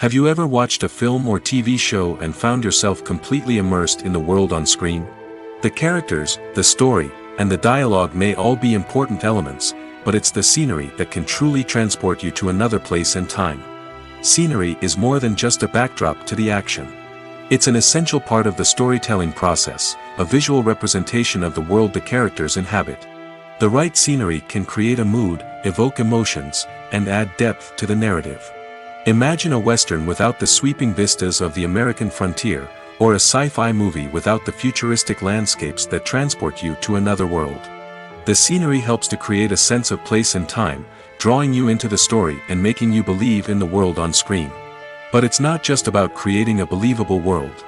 Have you ever watched a film or TV show and found yourself completely immersed in the world on screen? The characters, the story, and the dialogue may all be important elements, but it's the scenery that can truly transport you to another place and time. Scenery is more than just a backdrop to the action. It's an essential part of the storytelling process, a visual representation of the world the characters inhabit. The right scenery can create a mood, evoke emotions, and add depth to the narrative. Imagine a Western without the sweeping vistas of the American frontier, or a sci-fi movie without the futuristic landscapes that transport you to another world. The scenery helps to create a sense of place and time, drawing you into the story and making you believe in the world on screen. But it's not just about creating a believable world.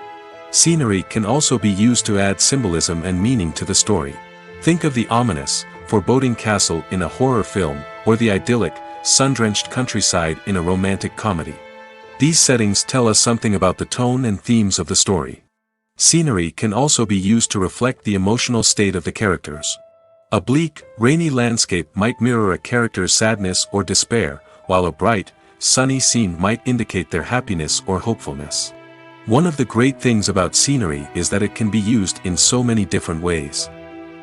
Scenery can also be used to add symbolism and meaning to the story. Think of the ominous, foreboding castle in a horror film, or the idyllic, sun-drenched countryside in a romantic comedy. These settings tell us something about the tone and themes of the story. Scenery can also be used to reflect the emotional state of the characters. A bleak, rainy landscape might mirror a character's sadness or despair, while a bright, sunny scene might indicate their happiness or hopefulness. One of the great things about scenery is that it can be used in so many different ways.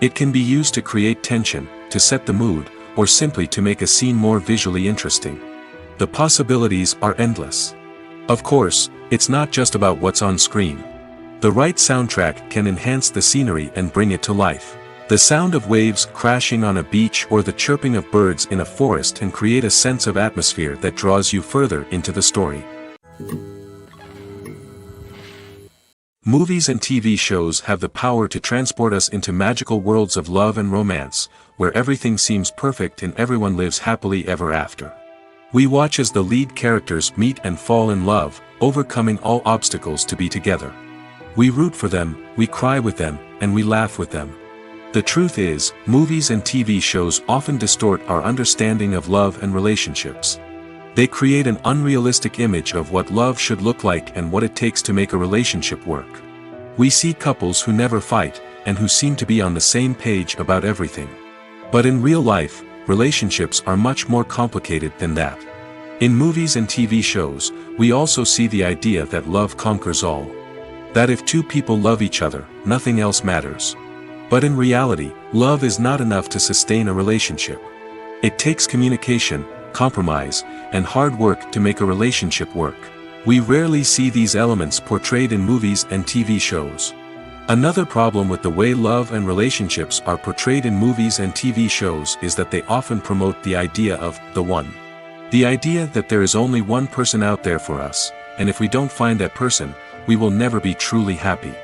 It can be used to create tension, to set the mood, or simply to make a scene more visually interesting. The possibilities are endless. Of course, it's not just about what's on screen. The right soundtrack can enhance the scenery and bring it to life. The sound of waves crashing on a beach or the chirping of birds in a forest can create a sense of atmosphere that draws you further into the story. Movies and TV shows have the power to transport us into magical worlds of love and romance, where everything seems perfect and everyone lives happily ever after. We watch as the lead characters meet and fall in love, overcoming all obstacles to be together. We root for them, we cry with them, and we laugh with them. The truth is, movies and TV shows often distort our understanding of love and relationships. They create an unrealistic image of what love should look like and what it takes to make a relationship work. We see couples who never fight, and who seem to be on the same page about everything. But in real life, relationships are much more complicated than that. In movies and TV shows, we also see the idea that love conquers all. That if two people love each other, nothing else matters. But in reality, love is not enough to sustain a relationship. It takes communication, compromise, and hard work to make a relationship work. We rarely see these elements portrayed in movies and TV shows. Another problem with the way love and relationships are portrayed in movies and TV shows is that they often promote the idea of the one. The idea that there is only one person out there for us, and if we don't find that person, we will never be truly happy.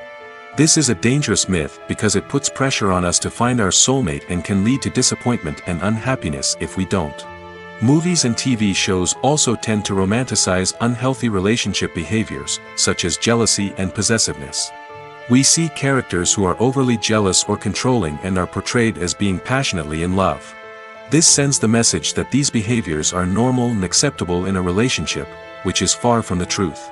This is a dangerous myth because it puts pressure on us to find our soulmate and can lead to disappointment and unhappiness if we don't. Movies and TV shows also tend to romanticize unhealthy relationship behaviors, such as jealousy and possessiveness. We see characters who are overly jealous or controlling and are portrayed as being passionately in love. This sends the message that these behaviors are normal and acceptable in a relationship, which is far from the truth.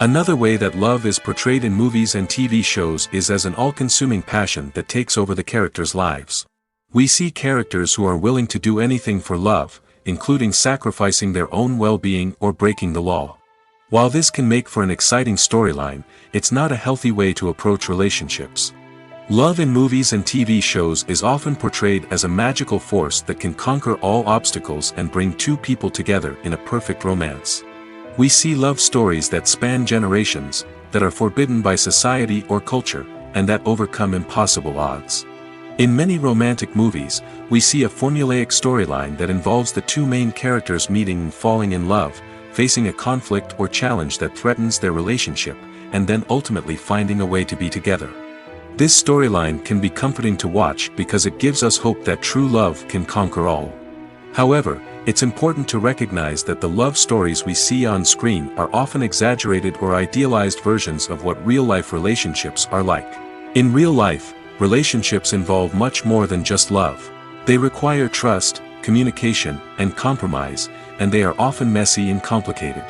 Another way that love is portrayed in movies and TV shows is as an all-consuming passion that takes over the characters' lives. We see characters who are willing to do anything for love, including sacrificing their own well-being or breaking the law. While this can make for an exciting storyline, it's not a healthy way to approach relationships. Love in movies and TV shows is often portrayed as a magical force that can conquer all obstacles and bring two people together in a perfect romance. We see love stories that span generations, that are forbidden by society or culture, and that overcome impossible odds. In many romantic movies, we see a formulaic storyline that involves the two main characters meeting and falling in love, facing a conflict or challenge that threatens their relationship, and then ultimately finding a way to be together. This storyline can be comforting to watch because it gives us hope that true love can conquer all. However, it's important to recognize that the love stories we see on screen are often exaggerated or idealized versions of what real-life relationships are like. In real life, relationships involve much more than just love. They require trust, communication, and compromise, and they are often messy and complicated.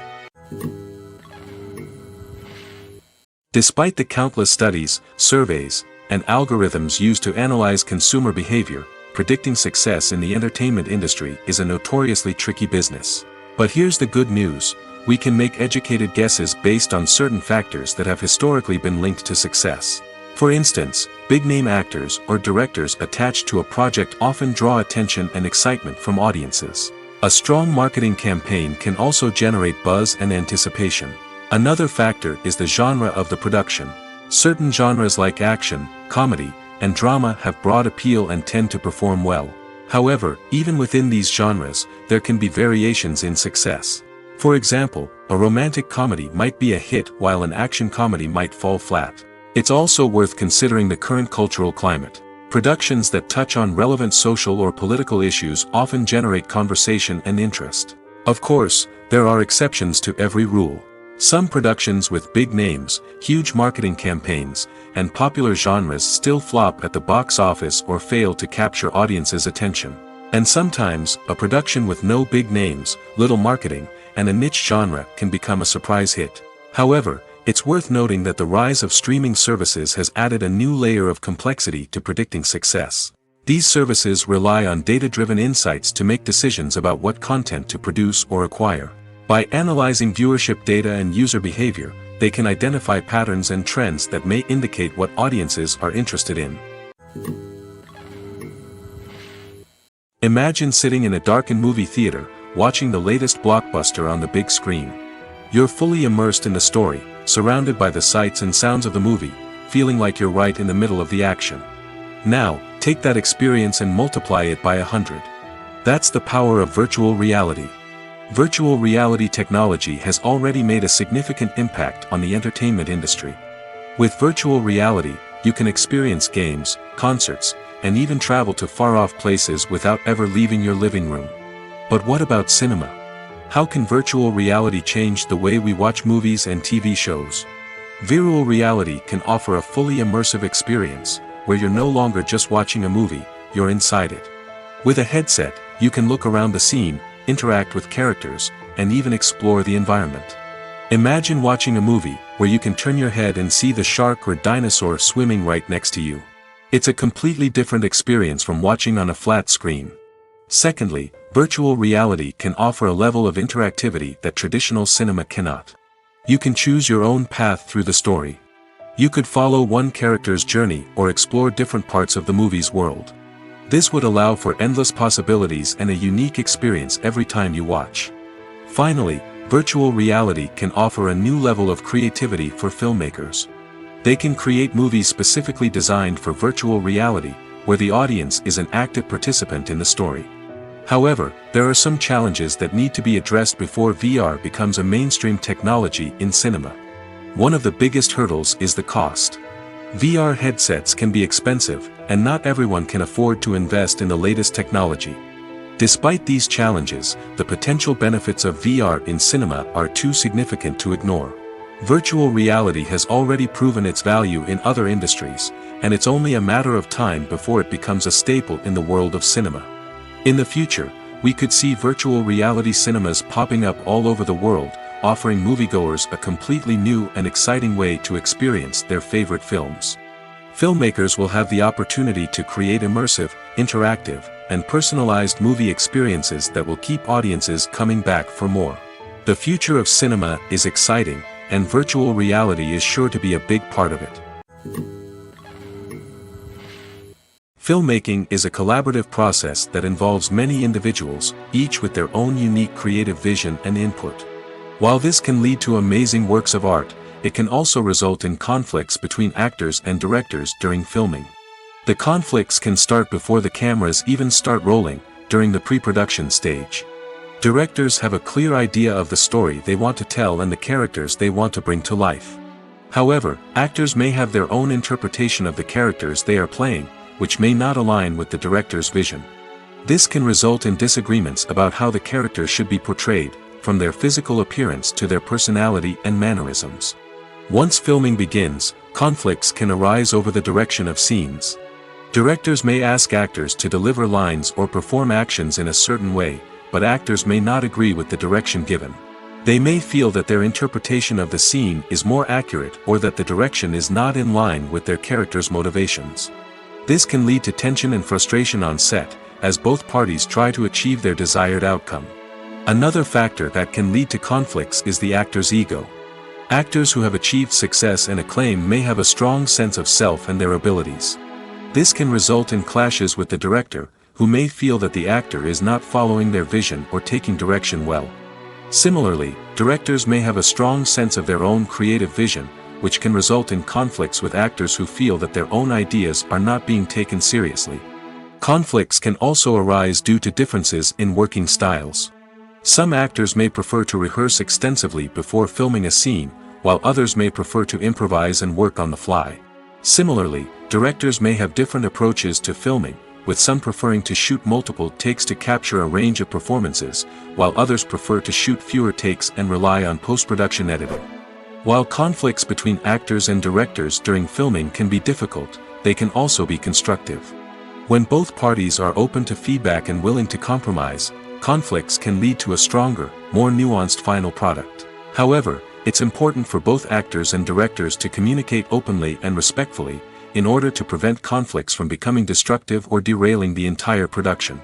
Despite the countless studies, surveys, and algorithms used to analyze consumer behavior, predicting success in the entertainment industry is a notoriously tricky business. But here's the good news: we can make educated guesses based on certain factors that have historically been linked to success. For instance, big-name actors or directors attached to a project often draw attention and excitement from audiences. A strong marketing campaign can also generate buzz and anticipation. Another factor is the genre of the production. Certain genres like action, comedy, and drama have broad appeal and tend to perform well. However, even within these genres, there can be variations in success. For example, a romantic comedy might be a hit while an action comedy might fall flat. It's also worth considering the current cultural climate. Productions that touch on relevant social or political issues often generate conversation and interest. Of course, there are exceptions to every rule. Some productions with big names, huge marketing campaigns, and popular genres still flop at the box office or fail to capture audiences' attention. And sometimes, a production with no big names, little marketing, and a niche genre can become a surprise hit. However, it's worth noting that the rise of streaming services has added a new layer of complexity to predicting success. These services rely on data-driven insights to make decisions about what content to produce or acquire. By analyzing viewership data and user behavior, they can identify patterns and trends that may indicate what audiences are interested in. Imagine sitting in a darkened movie theater, watching the latest blockbuster on the big screen. You're fully immersed in the story, surrounded by the sights and sounds of the movie, feeling like you're right in the middle of the action. Now, take that experience and multiply it by 100. That's the power of virtual reality. Virtual reality technology has already made a significant impact on the entertainment industry. With virtual reality, you can experience games, concerts, and even travel to far-off places without ever leaving your living room. But what about cinema? How can virtual reality change the way we watch movies and TV shows? Virtual reality can offer a fully immersive experience, where you're no longer just watching a movie, you're inside it. With a headset, you can look around the scene, interact with characters, and even explore the environment. Imagine watching a movie where you can turn your head and see the shark or dinosaur swimming right next to you. It's a completely different experience from watching on a flat screen. Secondly, virtual reality can offer a level of interactivity that traditional cinema cannot. You can choose your own path through the story. You could follow one character's journey or explore different parts of the movie's world. This would allow for endless possibilities and a unique experience every time you watch. Finally, virtual reality can offer a new level of creativity for filmmakers. They can create movies specifically designed for virtual reality, where the audience is an active participant in the story. However, there are some challenges that need to be addressed before VR becomes a mainstream technology in cinema. One of the biggest hurdles is the cost. VR headsets can be expensive, and not everyone can afford to invest in the latest technology. Despite these challenges, the potential benefits of VR in cinema are too significant to ignore. Virtual reality has already proven its value in other industries, and it's only a matter of time before it becomes a staple in the world of cinema. In the future, we could see virtual reality cinemas popping up all over the world, offering moviegoers a completely new and exciting way to experience their favorite films. Filmmakers will have the opportunity to create immersive, interactive, and personalized movie experiences that will keep audiences coming back for more. The future of cinema is exciting, and virtual reality is sure to be a big part of it. Filmmaking is a collaborative process that involves many individuals, each with their own unique creative vision and input. While this can lead to amazing works of art, it can also result in conflicts between actors and directors during filming. The conflicts can start before the cameras even start rolling, during the pre-production stage. Directors have a clear idea of the story they want to tell and the characters they want to bring to life. However, actors may have their own interpretation of the characters they are playing, which may not align with the director's vision. This can result in disagreements about how the characters should be portrayed, from their physical appearance to their personality and mannerisms. Once filming begins, conflicts can arise over the direction of scenes. Directors may ask actors to deliver lines or perform actions in a certain way, but actors may not agree with the direction given. They may feel that their interpretation of the scene is more accurate or that the direction is not in line with their character's motivations. This can lead to tension and frustration on set, as both parties try to achieve their desired outcome. Another factor that can lead to conflicts is the actor's ego. Actors who have achieved success and acclaim may have a strong sense of self and their abilities. This can result in clashes with the director, who may feel that the actor is not following their vision or taking direction well. Similarly, directors may have a strong sense of their own creative vision, which can result in conflicts with actors who feel that their own ideas are not being taken seriously. Conflicts can also arise due to differences in working styles. Some actors may prefer to rehearse extensively before filming a scene, while others may prefer to improvise and work on the fly. Similarly, directors may have different approaches to filming, with some preferring to shoot multiple takes to capture a range of performances, while others prefer to shoot fewer takes and rely on post-production editing. While conflicts between actors and directors during filming can be difficult, they can also be constructive. When both parties are open to feedback and willing to compromise, conflicts can lead to a stronger, more nuanced final product. However, it's important for both actors and directors to communicate openly and respectfully, in order to prevent conflicts from becoming destructive or derailing the entire production.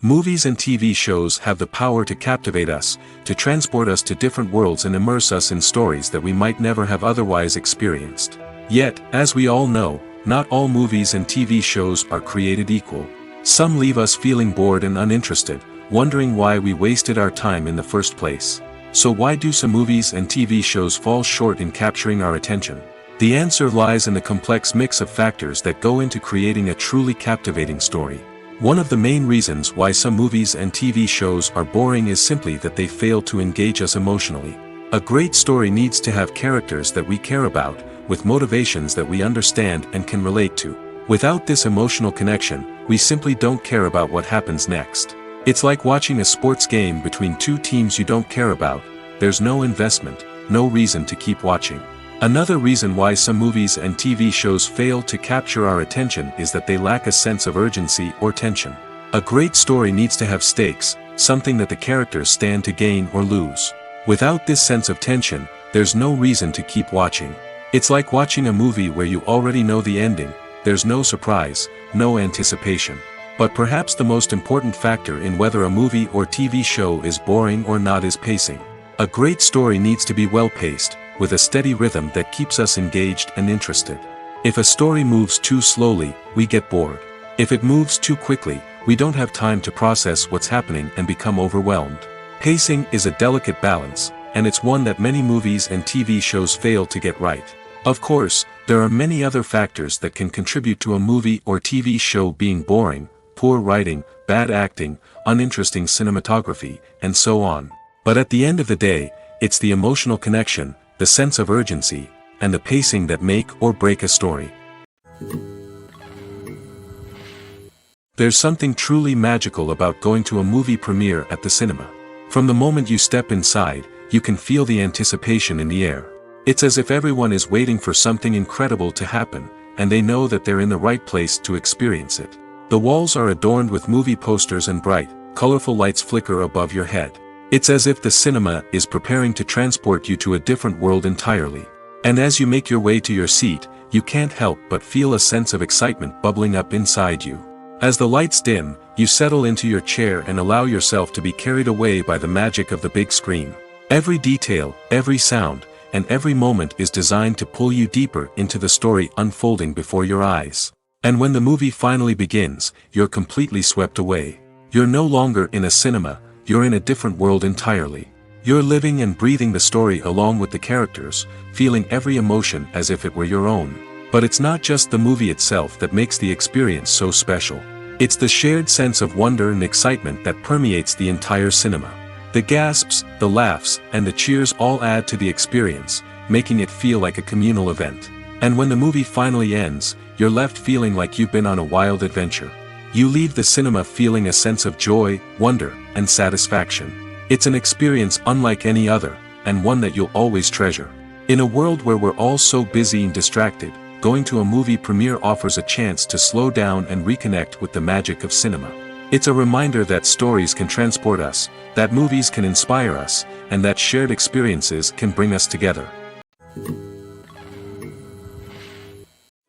Movies and TV shows have the power to captivate us, to transport us to different worlds and immerse us in stories that we might never have otherwise experienced. Yet, as we all know, not all movies and TV shows are created equal. Some leave us feeling bored and uninterested, wondering why we wasted our time in the first place. So why do some movies and TV shows fall short in capturing our attention? The answer lies in the complex mix of factors that go into creating a truly captivating story. One of the main reasons why some movies and TV shows are boring is simply that they fail to engage us emotionally. A great story needs to have characters that we care about, with motivations that we understand and can relate to. Without this emotional connection, we simply don't care about what happens next. It's like watching a sports game between two teams you don't care about. There's no investment, no reason to keep watching. Another reason why some movies and TV shows fail to capture our attention is that they lack a sense of urgency or tension. A great story needs to have stakes, something that the characters stand to gain or lose. Without this sense of tension, there's no reason to keep watching. It's like watching a movie where you already know the ending. There's no surprise, no anticipation. But perhaps the most important factor in whether a movie or TV show is boring or not is pacing. A great story needs to be well-paced, with a steady rhythm that keeps us engaged and interested. If a story moves too slowly, we get bored. If it moves too quickly, we don't have time to process what's happening and become overwhelmed. Pacing is a delicate balance, and it's one that many movies and TV shows fail to get right. Of course, there are many other factors that can contribute to a movie or TV show being boring: poor writing, bad acting, uninteresting cinematography, and so on. But at the end of the day, it's the emotional connection, the sense of urgency, and the pacing that make or break a story. There's something truly magical about going to a movie premiere at the cinema. From the moment you step inside, you can feel the anticipation in the air. It's as if everyone is waiting for something incredible to happen, and they know that they're in the right place to experience it. The walls are adorned with movie posters and bright, colorful lights flicker above your head. It's as if the cinema is preparing to transport you to a different world entirely. And as you make your way to your seat, you can't help but feel a sense of excitement bubbling up inside you. As the lights dim, you settle into your chair and allow yourself to be carried away by the magic of the big screen. Every detail, every sound, and every moment is designed to pull you deeper into the story unfolding before your eyes. And when the movie finally begins, you're completely swept away. You're no longer in a cinema, you're in a different world entirely. You're living and breathing the story along with the characters, feeling every emotion as if it were your own. But it's not just the movie itself that makes the experience so special. It's the shared sense of wonder and excitement that permeates the entire cinema. The gasps, the laughs, and the cheers all add to the experience, making it feel like a communal event. And when the movie finally ends, you're left feeling like you've been on a wild adventure. You leave the cinema feeling a sense of joy, wonder, and satisfaction. It's an experience unlike any other, and one that you'll always treasure. In a world where we're all so busy and distracted, going to a movie premiere offers a chance to slow down and reconnect with the magic of cinema. It's a reminder that stories can transport us, that movies can inspire us, and that shared experiences can bring us together.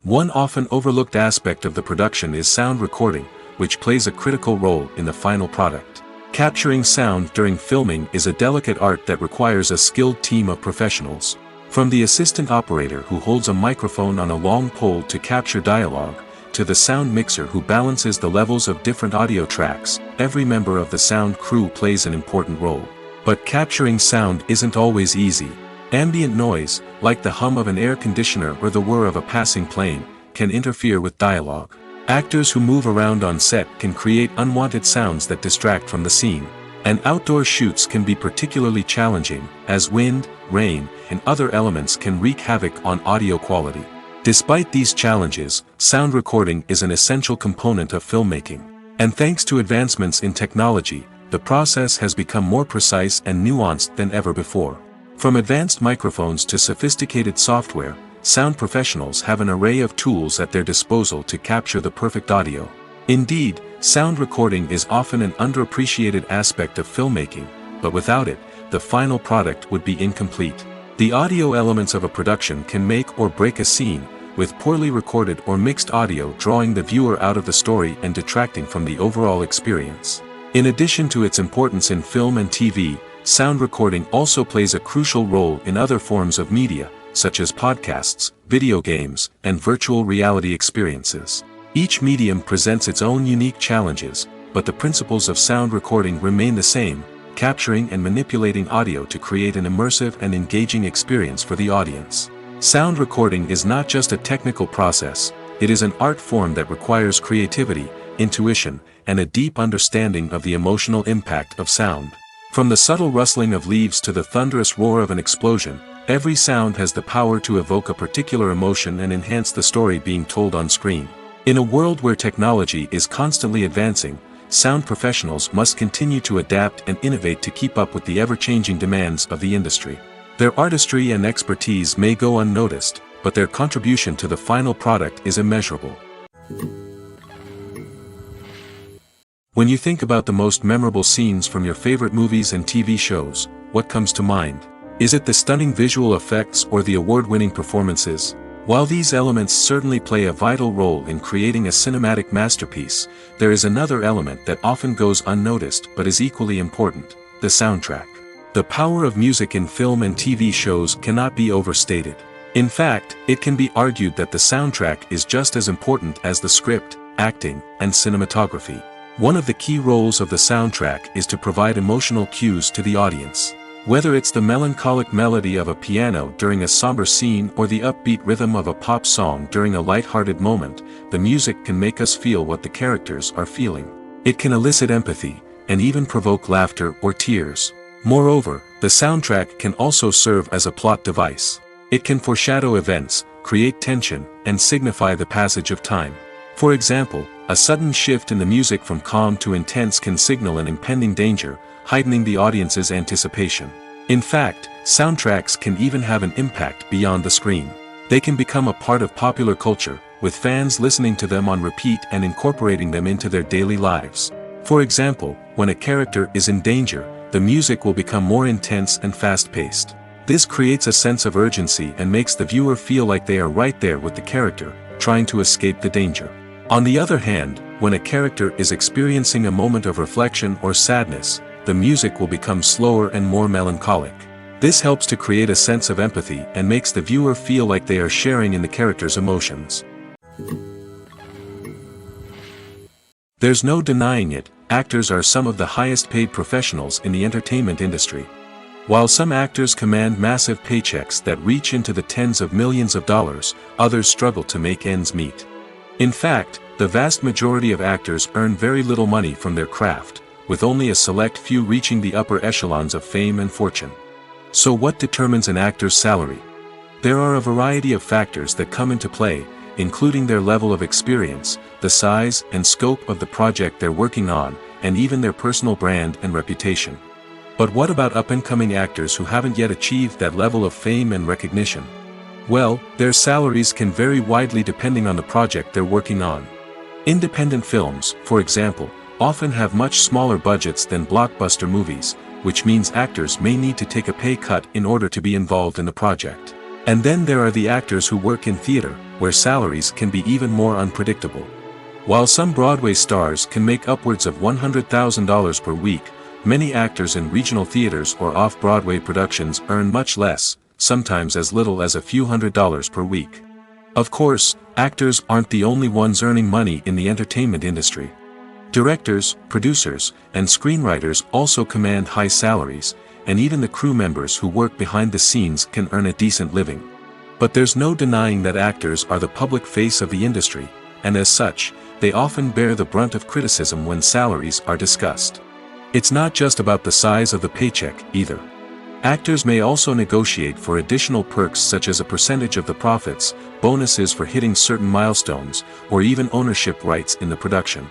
One often overlooked aspect of the production is sound recording, which plays a critical role in the final product. Capturing sound during filming is a delicate art that requires a skilled team of professionals. From the assistant operator who holds a microphone on a long pole to capture dialogue, to the sound mixer who balances the levels of different audio tracks, every member of the sound crew plays an important role. But capturing sound isn't always easy. Ambient noise, like the hum of an air conditioner or the whir of a passing plane, can interfere with dialogue. Actors who move around on set can create unwanted sounds that distract from the scene. And outdoor shoots can be particularly challenging, as wind, rain, and other elements can wreak havoc on audio quality. Despite these challenges, sound recording is an essential component of filmmaking. And thanks to advancements in technology, the process has become more precise and nuanced than ever before. From advanced microphones to sophisticated software, sound professionals have an array of tools at their disposal to capture the perfect audio. Indeed, sound recording is often an underappreciated aspect of filmmaking, but without it, the final product would be incomplete. The audio elements of a production can make or break a scene, with poorly recorded or mixed audio drawing the viewer out of the story and detracting from the overall experience. In addition to its importance in film and TV, sound recording also plays a crucial role in other forms of media, such as podcasts, video games, and virtual reality experiences. Each medium presents its own unique challenges, but the principles of sound recording remain the same, capturing and manipulating audio to create an immersive and engaging experience for the audience. Sound recording is not just a technical process, it is an art form that requires creativity, intuition, and a deep understanding of the emotional impact of sound. From the subtle rustling of leaves to the thunderous roar of an explosion, every sound has the power to evoke a particular emotion and enhance the story being told on screen. In a world where technology is constantly advancing, sound professionals must continue to adapt and innovate to keep up with the ever-changing demands of the industry. Their artistry and expertise may go unnoticed, but their contribution to the final product is immeasurable. When you think about the most memorable scenes from your favorite movies and TV shows, what comes to mind? Is it the stunning visual effects or the award-winning performances? While these elements certainly play a vital role in creating a cinematic masterpiece, there is another element that often goes unnoticed but is equally important: the soundtrack. The power of music in film and TV shows cannot be overstated. In fact, it can be argued that the soundtrack is just as important as the script, acting, and cinematography. One of the key roles of the soundtrack is to provide emotional cues to the audience. Whether it's the melancholic melody of a piano during a somber scene or the upbeat rhythm of a pop song during a light-hearted moment, the music can make us feel what the characters are feeling. It can elicit empathy, and even provoke laughter or tears. Moreover, the soundtrack can also serve as a plot device. It can foreshadow events, create tension, and signify the passage of time. For example, a sudden shift in the music from calm to intense can signal an impending danger, heightening the audience's anticipation. In fact, soundtracks can even have an impact beyond the screen. They can become a part of popular culture, with fans listening to them on repeat and incorporating them into their daily lives. For example, when a character is in danger, the music will become more intense and fast-paced. This creates a sense of urgency and makes the viewer feel like they are right there with the character, trying to escape the danger. On the other hand, when a character is experiencing a moment of reflection or sadness, the music will become slower and more melancholic. This helps to create a sense of empathy and makes the viewer feel like they are sharing in the character's emotions. There's no denying it, actors are some of the highest paid professionals in the entertainment industry. While some actors command massive paychecks that reach into the tens of millions of dollars, others struggle to make ends meet. In fact, the vast majority of actors earn very little money from their craft, with only a select few reaching the upper echelons of fame and fortune. So what determines an actor's salary? There are a variety of factors that come into play, including their level of experience, the size and scope of the project they're working on, and even their personal brand and reputation. But what about up-and-coming actors who haven't yet achieved that level of fame and recognition? Well, their salaries can vary widely depending on the project they're working on. Independent films, for example, often have much smaller budgets than blockbuster movies, which means actors may need to take a pay cut in order to be involved in the project. And then there are the actors who work in theater, where salaries can be even more unpredictable. While some Broadway stars can make upwards of $100,000 per week, many actors in regional theaters or off-Broadway productions earn much less, sometimes as little as a few $100s per week. Of course, actors aren't the only ones earning money in the entertainment industry. Directors, producers, and screenwriters also command high salaries, and even the crew members who work behind the scenes can earn a decent living. But there's no denying that actors are the public face of the industry, and as such, they often bear the brunt of criticism when salaries are discussed. It's not just about the size of the paycheck, either. Actors may also negotiate for additional perks such as a percentage of the profits, bonuses for hitting certain milestones, or even ownership rights in the production.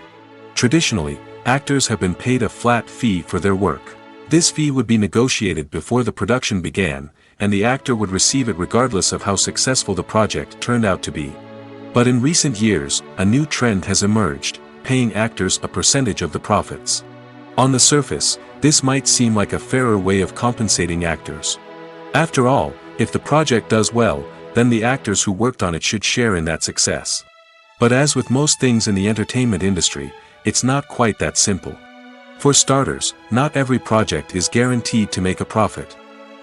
Traditionally, actors have been paid a flat fee for their work. This fee would be negotiated before the production began, and the actor would receive it regardless of how successful the project turned out to be. But in recent years, a new trend has emerged, paying actors a percentage of the profits. On the surface, this might seem like a fairer way of compensating actors. After all, if the project does well, then the actors who worked on it should share in that success. But as with most things in the entertainment industry, it's not quite that simple. For starters, not every project is guaranteed to make a profit.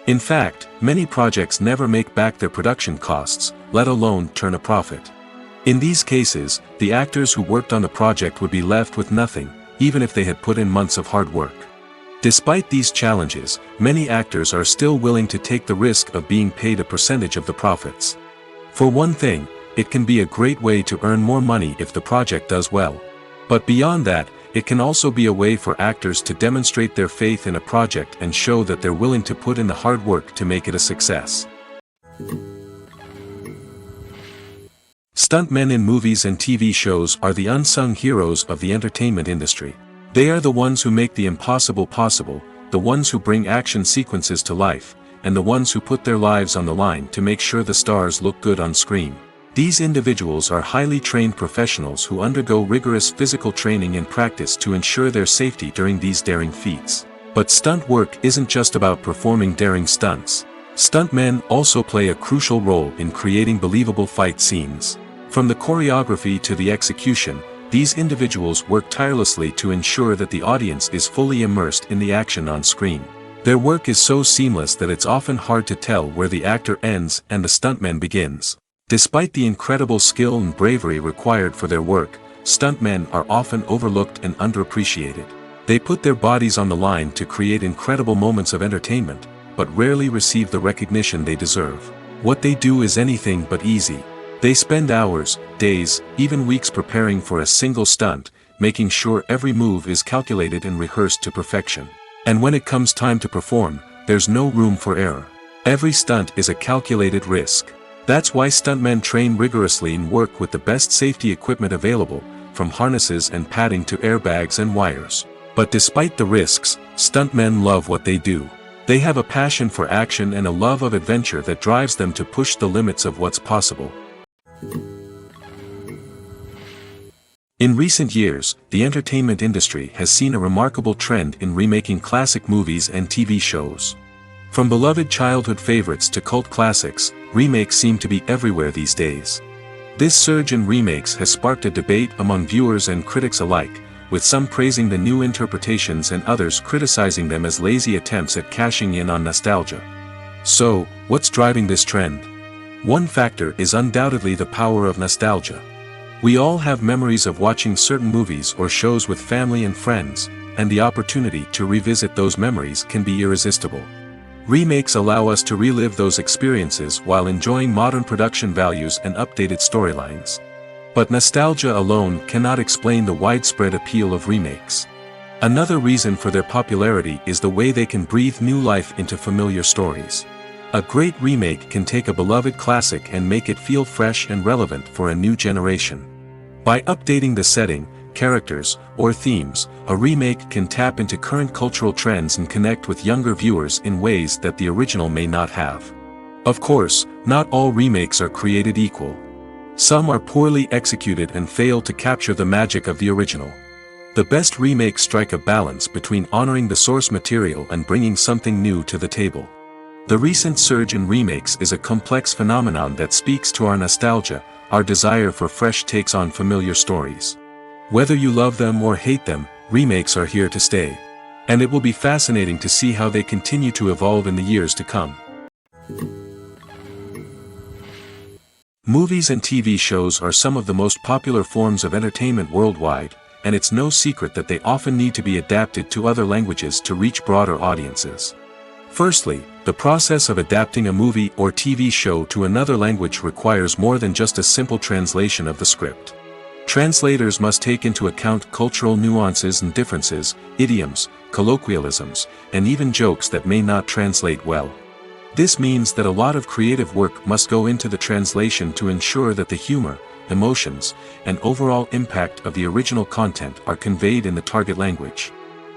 In fact, many projects never make back their production costs, let alone turn a profit. In these cases, the actors who worked on the project would be left with nothing, even if they had put in months of hard work. Despite these challenges, many actors are still willing to take the risk of being paid a percentage of the profits. For one thing, it can be a great way to earn more money if the project does well. But beyond that, it can also be a way for actors to demonstrate their faith in a project and show that they're willing to put in the hard work to make it a success. Stuntmen in movies and TV shows are the unsung heroes of the entertainment industry. They are the ones who make the impossible possible, the ones who bring action sequences to life, and the ones who put their lives on the line to make sure the stars look good on screen. These individuals are highly trained professionals who undergo rigorous physical training and practice to ensure their safety during these daring feats. But stunt work isn't just about performing daring stunts. Stuntmen also play a crucial role in creating believable fight scenes. From the choreography to the execution, these individuals work tirelessly to ensure that the audience is fully immersed in the action on screen. Their work is so seamless that it's often hard to tell where the actor ends and the stuntman begins. Despite the incredible skill and bravery required for their work, stuntmen are often overlooked and underappreciated. They put their bodies on the line to create incredible moments of entertainment, but rarely receive the recognition they deserve. What they do is anything but easy. They spend hours, days, even weeks preparing for a single stunt, making sure every move is calculated and rehearsed to perfection. And when it comes time to perform, there's no room for error. Every stunt is a calculated risk. That's why stuntmen train rigorously and work with the best safety equipment available, from harnesses and padding to airbags and wires. But despite the risks, stuntmen love what they do. They have a passion for action and a love of adventure that drives them to push the limits of what's possible. In recent years, the entertainment industry has seen a remarkable trend in remaking classic movies and TV shows. From beloved childhood favorites to cult classics, remakes seem to be everywhere these days. This surge in remakes has sparked a debate among viewers and critics alike, with some praising the new interpretations and others criticizing them as lazy attempts at cashing in on nostalgia. So, what's driving this trend? One factor is undoubtedly the power of nostalgia. We all have memories of watching certain movies or shows with family and friends, and the opportunity to revisit those memories can be irresistible. Remakes allow us to relive those experiences while enjoying modern production values and updated storylines. But nostalgia alone cannot explain the widespread appeal of remakes. Another reason for their popularity is the way they can breathe new life into familiar stories. A great remake can take a beloved classic and make it feel fresh and relevant for a new generation. By updating the setting, characters, or themes, a remake can tap into current cultural trends and connect with younger viewers in ways that the original may not have. Of course, not all remakes are created equal. Some are poorly executed and fail to capture the magic of the original. The best remakes strike a balance between honoring the source material and bringing something new to the table. The recent surge in remakes is a complex phenomenon that speaks to our nostalgia, our desire for fresh takes on familiar stories. Whether you love them or hate them, remakes are here to stay. And it will be fascinating to see how they continue to evolve in the years to come. Movies and TV shows are some of the most popular forms of entertainment worldwide, and it's no secret that they often need to be adapted to other languages to reach broader audiences. Firstly, the process of adapting a movie or TV show to another language requires more than just a simple translation of the script. Translators must take into account cultural nuances and differences, idioms, colloquialisms, and even jokes that may not translate well. This means that a lot of creative work must go into the translation to ensure that the humor, emotions, and overall impact of the original content are conveyed in the target language.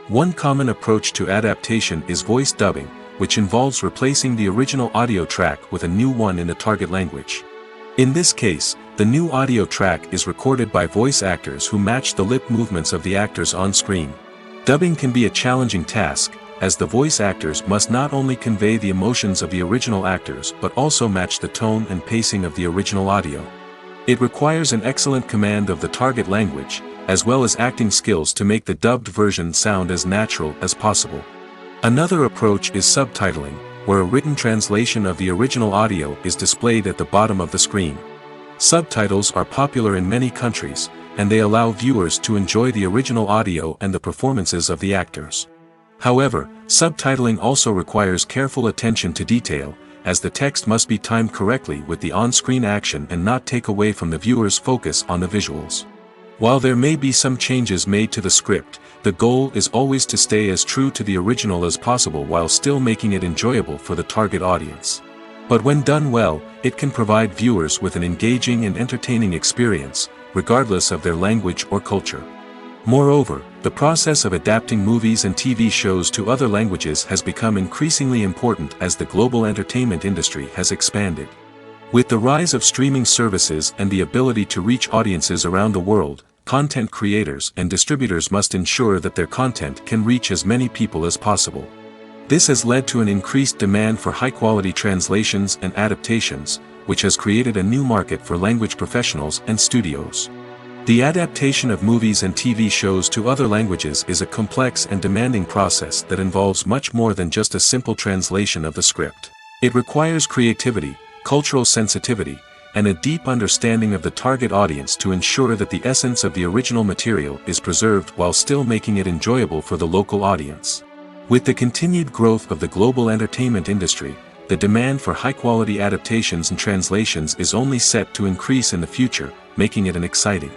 One common approach to adaptation is voice dubbing, which involves replacing the original audio track with a new one in the target language. In this case, the new audio track is recorded by voice actors who match the lip movements of the actors on screen. Dubbing can be a challenging task, as the voice actors must not only convey the emotions of the original actors but also match the tone and pacing of the original audio. It requires an excellent command of the target language, as well as acting skills to make the dubbed version sound as natural as possible. Another approach is subtitling, where a written translation of the original audio is displayed at the bottom of the screen. Subtitles are popular in many countries, and they allow viewers to enjoy the original audio and the performances of the actors. However, subtitling also requires careful attention to detail, as the text must be timed correctly with the on-screen action and not take away from the viewer's focus on the visuals. While there may be some changes made to the script, the goal is always to stay as true to the original as possible while still making it enjoyable for the target audience. But when done well, it can provide viewers with an engaging and entertaining experience, regardless of their language or culture. Moreover, the process of adapting movies and TV shows to other languages has become increasingly important as the global entertainment industry has expanded. With the rise of streaming services and the ability to reach audiences around the world, content creators and distributors must ensure that their content can reach as many people as possible. This has led to an increased demand for high-quality translations and adaptations, which has created a new market for language professionals and studios. The adaptation of movies and TV shows to other languages is a complex and demanding process that involves much more than just a simple translation of the script. It requires creativity, cultural sensitivity, and a deep understanding of the target audience to ensure that the essence of the original material is preserved while still making it enjoyable for the local audience. With the continued growth of the global entertainment industry, the demand for high-quality adaptations and translations is only set to increase in the future, making it an exciting.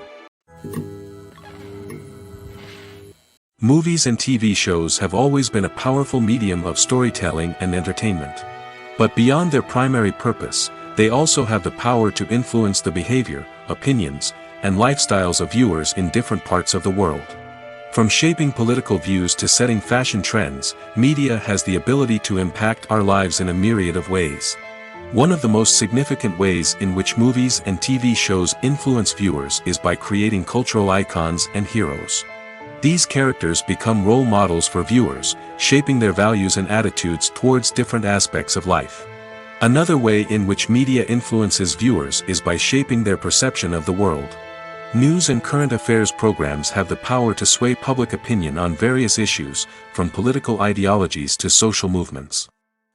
Movies and TV shows have always been a powerful medium of storytelling and entertainment. But beyond their primary purpose, they also have the power to influence the behavior, opinions, and lifestyles of viewers in different parts of the world. From shaping political views to setting fashion trends, media has the ability to impact our lives in a myriad of ways. One of the most significant ways in which movies and TV shows influence viewers is by creating cultural icons and heroes. These characters become role models for viewers, shaping their values and attitudes towards different aspects of life. Another way in which media influences viewers is by shaping their perception of the world. News and current affairs programs have the power to sway public opinion on various issues, from political ideologies to social movements.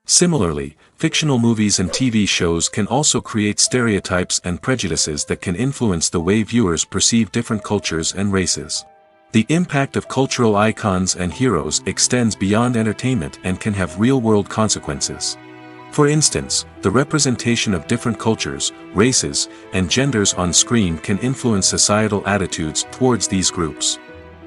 Similarly, fictional movies and TV shows can also create stereotypes and prejudices that can influence the way viewers perceive different cultures and races. The impact of cultural icons and heroes extends beyond entertainment and can have real-world consequences. For instance, the representation of different cultures, races, and genders on screen can influence societal attitudes towards these groups.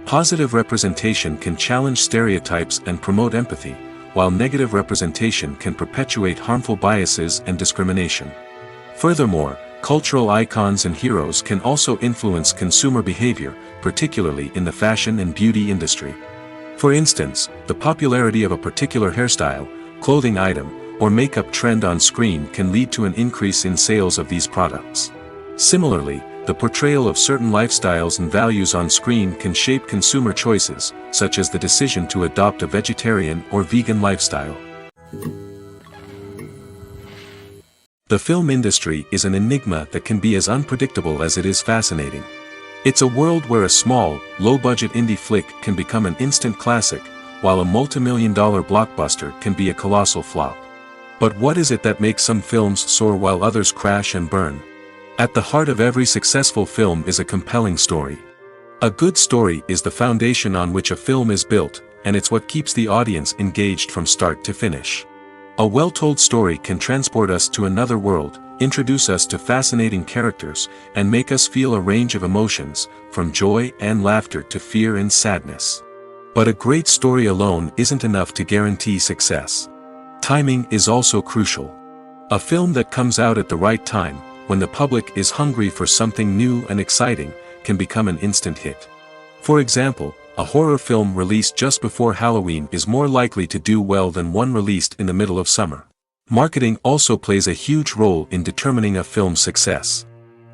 Positive representation can challenge stereotypes and promote empathy, while negative representation can perpetuate harmful biases and discrimination. Furthermore, cultural icons and heroes can also influence consumer behavior, particularly in the fashion and beauty industry. For instance, the popularity of a particular hairstyle, clothing item, or makeup trend on screen can lead to an increase in sales of these products. Similarly, the portrayal of certain lifestyles and values on screen can shape consumer choices, such as the decision to adopt a vegetarian or vegan lifestyle. The film industry is an enigma that can be as unpredictable as it is fascinating. It's a world where a small, low-budget indie flick can become an instant classic, while a multi-million-dollar blockbuster can be a colossal flop. But what is it that makes some films soar while others crash and burn? At the heart of every successful film is a compelling story. A good story is the foundation on which a film is built, and it's what keeps the audience engaged from start to finish. A well-told story can transport us to another world, introduce us to fascinating characters, and make us feel a range of emotions, from joy and laughter to fear and sadness. But a great story alone isn't enough to guarantee success. Timing is also crucial. A film that comes out at the right time, when the public is hungry for something new and exciting, can become an instant hit. For example, a horror film released just before Halloween is more likely to do well than one released in the middle of summer. Marketing also plays a huge role in determining a film's success.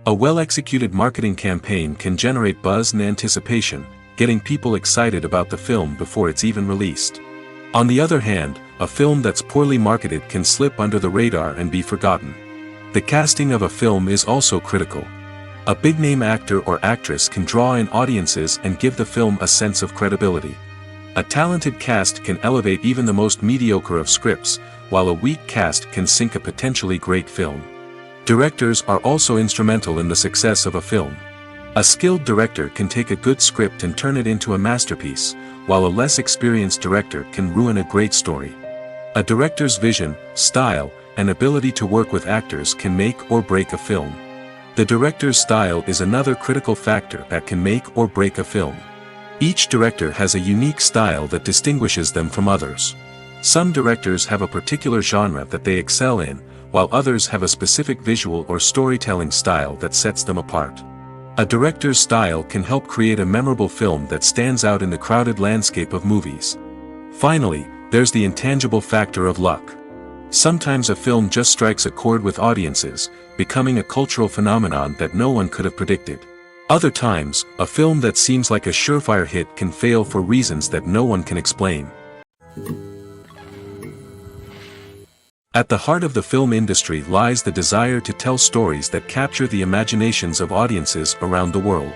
A well-executed marketing campaign can generate buzz and anticipation, getting people excited about the film before it's even released. On the other hand, a film that's poorly marketed can slip under the radar and be forgotten. The casting of a film is also critical. A big-name actor or actress can draw in audiences and give the film a sense of credibility. A talented cast can elevate even the most mediocre of scripts, while a weak cast can sink a potentially great film. Directors are also instrumental in the success of a film. A skilled director can take a good script and turn it into a masterpiece, while a less experienced director can ruin a great story. A director's vision, style, and ability to work with actors can make or break a film. The director's style is another critical factor that can make or break a film. Each director has a unique style that distinguishes them from others. Some directors have a particular genre that they excel in, while others have a specific visual or storytelling style that sets them apart. A director's style can help create a memorable film that stands out in the crowded landscape of movies. Finally, there's the intangible factor of luck. Sometimes a film just strikes a chord with audiences, becoming a cultural phenomenon that no one could have predicted. Other times, a film that seems like a surefire hit can fail for reasons that no one can explain. At the heart of the film industry lies the desire to tell stories that capture the imaginations of audiences around the world.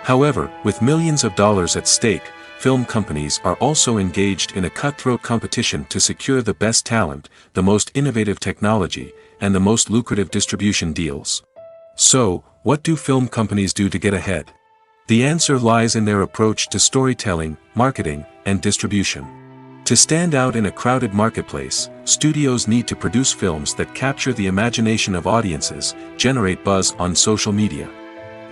However, with millions of dollars at stake, film companies are also engaged in a cutthroat competition to secure the best talent, the most innovative technology, and the most lucrative distribution deals. So, what do film companies do to get ahead? The answer lies in their approach to storytelling, marketing, and distribution. To stand out in a crowded marketplace, studios need to produce films that capture the imagination of audiences, generate buzz on social media.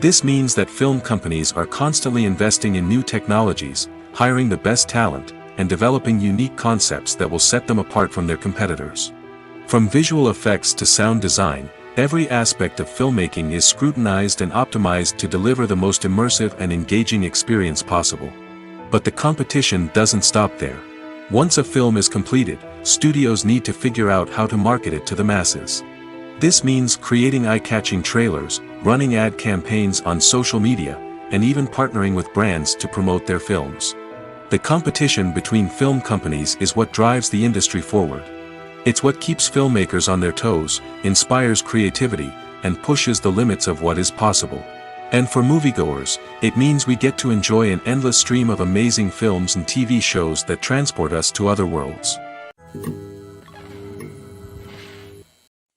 This means that film companies are constantly investing in new technologies, hiring the best talent, and developing unique concepts that will set them apart from their competitors. From visual effects to sound design, every aspect of filmmaking is scrutinized and optimized to deliver the most immersive and engaging experience possible. But the competition doesn't stop there. Once a film is completed, studios need to figure out how to market it to the masses. This means creating eye-catching trailers, running ad campaigns on social media, and even partnering with brands to promote their films. The competition between film companies is what drives the industry forward. It's what keeps filmmakers on their toes, inspires creativity, and pushes the limits of what is possible. And for moviegoers, it means we get to enjoy an endless stream of amazing films and TV shows that transport us to other worlds.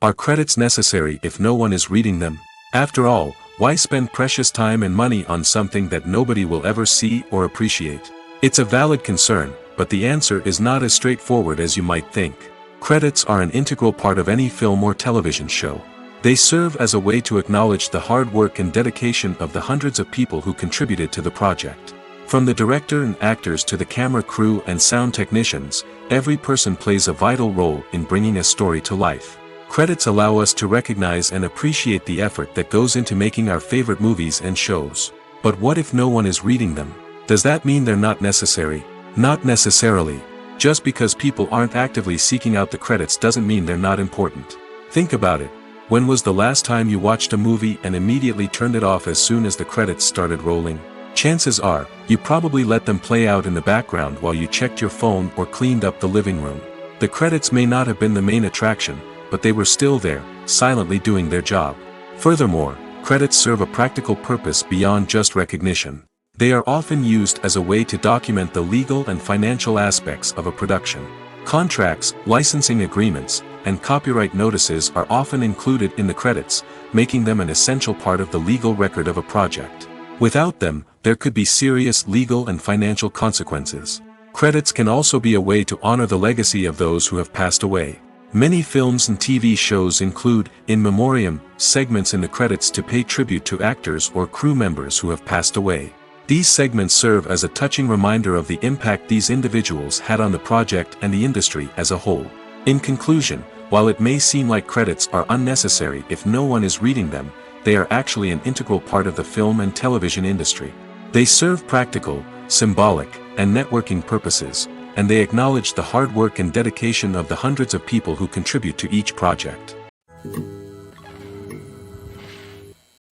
Are credits necessary if no one is reading them? After all, why spend precious time and money on something that nobody will ever see or appreciate? It's a valid concern, but the answer is not as straightforward as you might think. Credits are an integral part of any film or television show. They serve as a way to acknowledge the hard work and dedication of the hundreds of people who contributed to the project. From the director and actors to the camera crew and sound technicians, every person plays a vital role in bringing a story to life. Credits allow us to recognize and appreciate the effort that goes into making our favorite movies and shows. But what if no one is reading them? Does that mean they're not necessary? Not necessarily. Just because people aren't actively seeking out the credits doesn't mean they're not important. Think about it. When was the last time you watched a movie and immediately turned it off as soon as the credits started rolling? Chances are, you probably let them play out in the background while you checked your phone or cleaned up the living room. The credits may not have been the main attraction, but they were still there, silently doing their job. Furthermore, credits serve a practical purpose beyond just recognition. They are often used as a way to document the legal and financial aspects of a production. Contracts, licensing agreements, and copyright notices are often included in the credits, making them an essential part of the legal record of a project. Without them, there could be serious legal and financial consequences. Credits can also be a way to honor the legacy of those who have passed away. Many films and TV shows include, in memoriam, segments in the credits to pay tribute to actors or crew members who have passed away. These segments serve as a touching reminder of the impact these individuals had on the project and the industry as a whole. In conclusion, while it may seem like credits are unnecessary if no one is reading them, they are actually an integral part of the film and television industry. They serve practical, symbolic, and networking purposes, and they acknowledge the hard work and dedication of the hundreds of people who contribute to each project.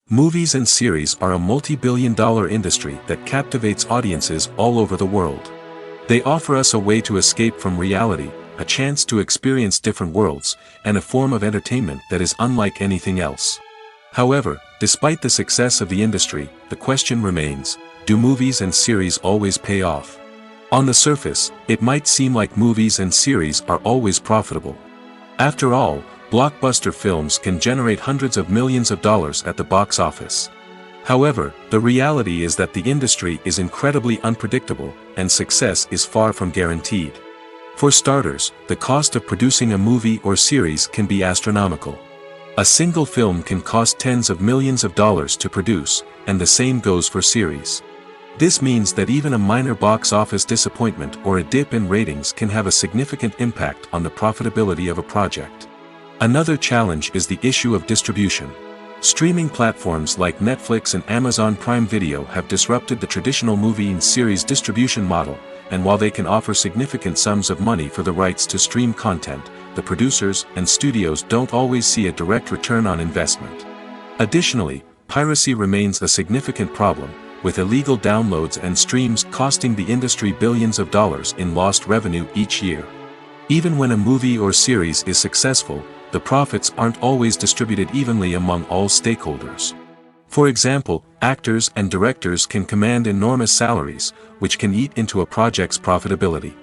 Movies and series are a multi-billion-dollar industry that captivates audiences all over the world. They offer us a way to escape from reality, a chance to experience different worlds, and a form of entertainment that is unlike anything else. However, despite the success of the industry, the question remains, do movies and series always pay off? On the surface, it might seem like movies and series are always profitable. After all, blockbuster films can generate hundreds of millions of dollars at the box office. However, the reality is that the industry is incredibly unpredictable, and success is far from guaranteed. For starters, the cost of producing a movie or series can be astronomical. A single film can cost tens of millions of dollars to produce, and the same goes for series. This means that even a minor box office disappointment or a dip in ratings can have a significant impact on the profitability of a project. Another challenge is the issue of distribution. Streaming platforms like Netflix and Amazon Prime Video have disrupted the traditional movie and series distribution model, and while they can offer significant sums of money for the rights to stream content, the producers and studios don't always see a direct return on investment. Additionally, piracy remains a significant problem, with illegal downloads and streams costing the industry billions of dollars in lost revenue each year. Even when a movie or series is successful, the profits aren't always distributed evenly among all stakeholders. For example, actors and directors can command enormous salaries, which can eat into a project's profitability.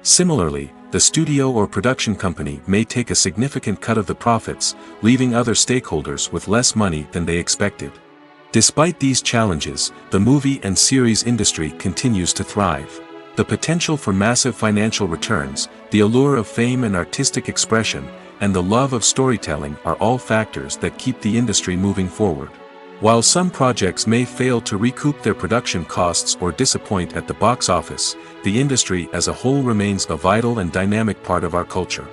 Similarly, the studio or production company may take a significant cut of the profits, leaving other stakeholders with less money than they expected. Despite these challenges, the movie and series industry continues to thrive. The potential for massive financial returns, the allure of fame and artistic expression, and the love of storytelling are all factors that keep the industry moving forward. While some projects may fail to recoup their production costs or disappoint at the box office, the industry as a whole remains a vital and dynamic part of our culture.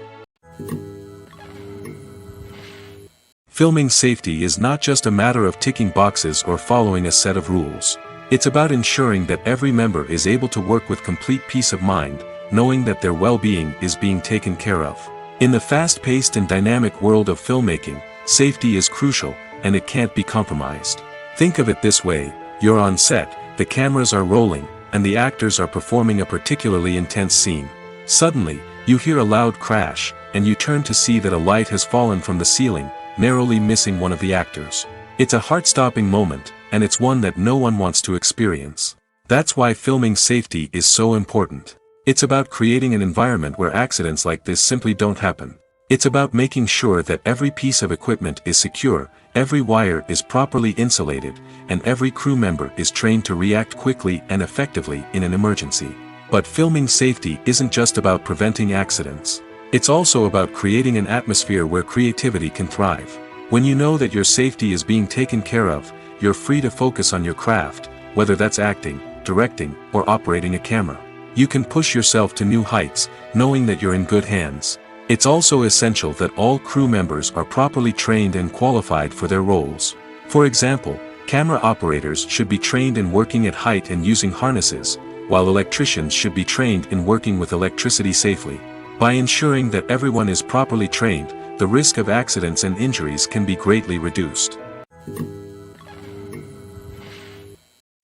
Filming safety is not just a matter of ticking boxes or following a set of rules. It's about ensuring that every member is able to work with complete peace of mind, knowing that their well-being is being taken care of. In the fast-paced and dynamic world of filmmaking, safety is crucial, and it can't be compromised. Think of it this way: you're on set, the cameras are rolling, and the actors are performing a particularly intense scene. Suddenly, you hear a loud crash, and you turn to see that a light has fallen from the ceiling, narrowly missing one of the actors. It's a heart-stopping moment, and it's one that no one wants to experience. That's why filming safety is so important. It's about creating an environment where accidents like this simply don't happen. It's about making sure that every piece of equipment is secure, every wire is properly insulated, and every crew member is trained to react quickly and effectively in an emergency. But filming safety isn't just about preventing accidents. It's also about creating an atmosphere where creativity can thrive. When you know that your safety is being taken care of, you're free to focus on your craft, whether that's acting, directing, or operating a camera. You can push yourself to new heights, knowing that you're in good hands. It's also essential that all crew members are properly trained and qualified for their roles. For example, camera operators should be trained in working at height and using harnesses, while electricians should be trained in working with electricity safely. By ensuring that everyone is properly trained, the risk of accidents and injuries can be greatly reduced.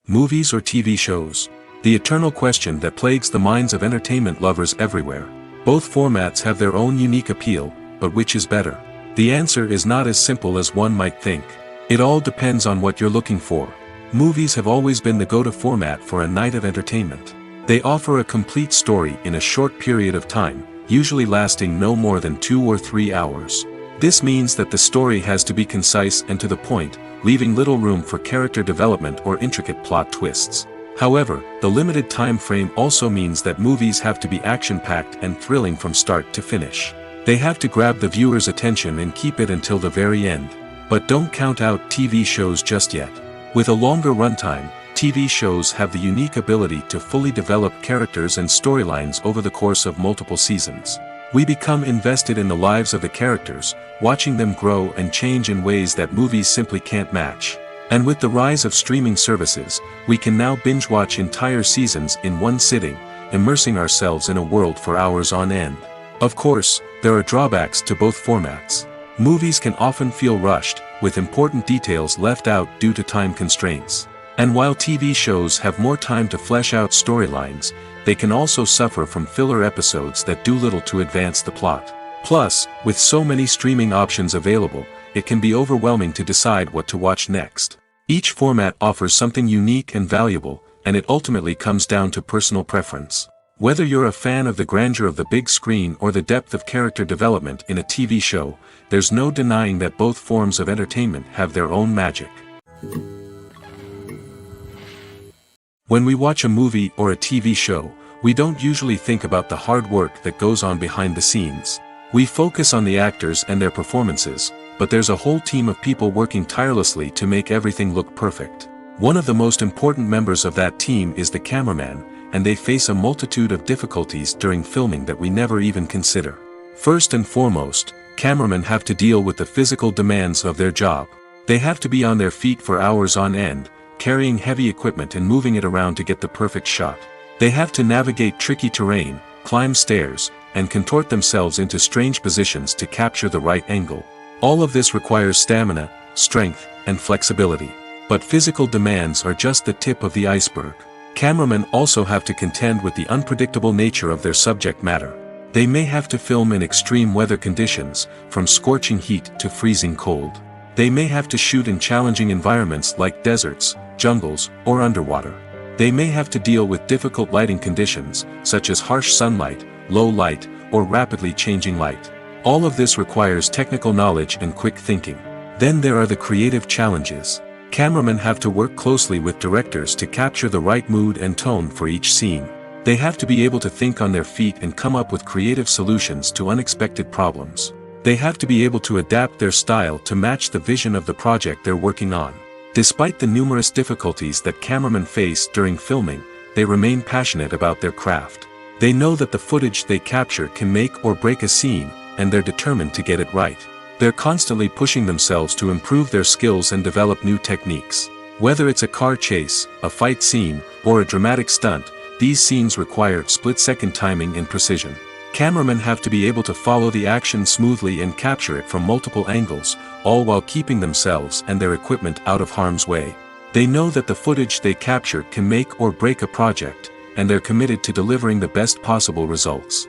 Movies or TV shows? The eternal question that plagues the minds of entertainment lovers everywhere. Both formats have their own unique appeal, but which is better? The answer is not as simple as one might think. It all depends on what you're looking for. Movies have always been the go-to format for a night of entertainment. They offer a complete story in a short period of time, usually lasting no more than 2 or 3 hours. This means that the story has to be concise and to the point, leaving little room for character development or intricate plot twists. However, the limited time frame also means that movies have to be action-packed and thrilling from start to finish. They have to grab the viewer's attention and keep it until the very end. But don't count out TV shows just yet. With a longer runtime, TV shows have the unique ability to fully develop characters and storylines over the course of multiple seasons. We become invested in the lives of the characters, watching them grow and change in ways that movies simply can't match. And with the rise of streaming services, we can now binge-watch entire seasons in one sitting, immersing ourselves in a world for hours on end. Of course, there are drawbacks to both formats. Movies can often feel rushed, with important details left out due to time constraints. And while TV shows have more time to flesh out storylines, they can also suffer from filler episodes that do little to advance the plot. Plus, with so many streaming options available, it can be overwhelming to decide what to watch next. Each format offers something unique and valuable, and it ultimately comes down to personal preference. Whether you're a fan of the grandeur of the big screen or the depth of character development in a TV show, there's no denying that both forms of entertainment have their own magic. When we watch a movie or a TV show, we don't usually think about the hard work that goes on behind the scenes. We focus on the actors and their performances, but there's a whole team of people working tirelessly to make everything look perfect. One of the most important members of that team is the cameraman, and they face a multitude of difficulties during filming that we never even consider. First and foremost, cameramen have to deal with the physical demands of their job. They have to be on their feet for hours on end, carrying heavy equipment and moving it around to get the perfect shot. They have to navigate tricky terrain, climb stairs, and contort themselves into strange positions to capture the right angle. All of this requires stamina, strength, and flexibility. But physical demands are just the tip of the iceberg. Cameramen also have to contend with the unpredictable nature of their subject matter. They may have to film in extreme weather conditions, from scorching heat to freezing cold. They may have to shoot in challenging environments like deserts, jungles, or underwater. They may have to deal with difficult lighting conditions, such as harsh sunlight, low light, or rapidly changing light. All of this requires technical knowledge and quick thinking. Then there are the creative challenges. Cameramen have to work closely with directors to capture the right mood and tone for each scene. They have to be able to think on their feet and come up with creative solutions to unexpected problems. They have to be able to adapt their style to match the vision of the project they're working on. Despite the numerous difficulties that cameramen face during filming, they remain passionate about their craft. They know that the footage they capture can make or break a scene, and they're determined to get it right. They're constantly pushing themselves to improve their skills and develop new techniques. Whether it's a car chase, a fight scene, or a dramatic stunt, these scenes require split-second timing and precision. Cameramen have to be able to follow the action smoothly and capture it from multiple angles, all while keeping themselves and their equipment out of harm's way. They know that the footage they capture can make or break a project, and they're committed to delivering the best possible results.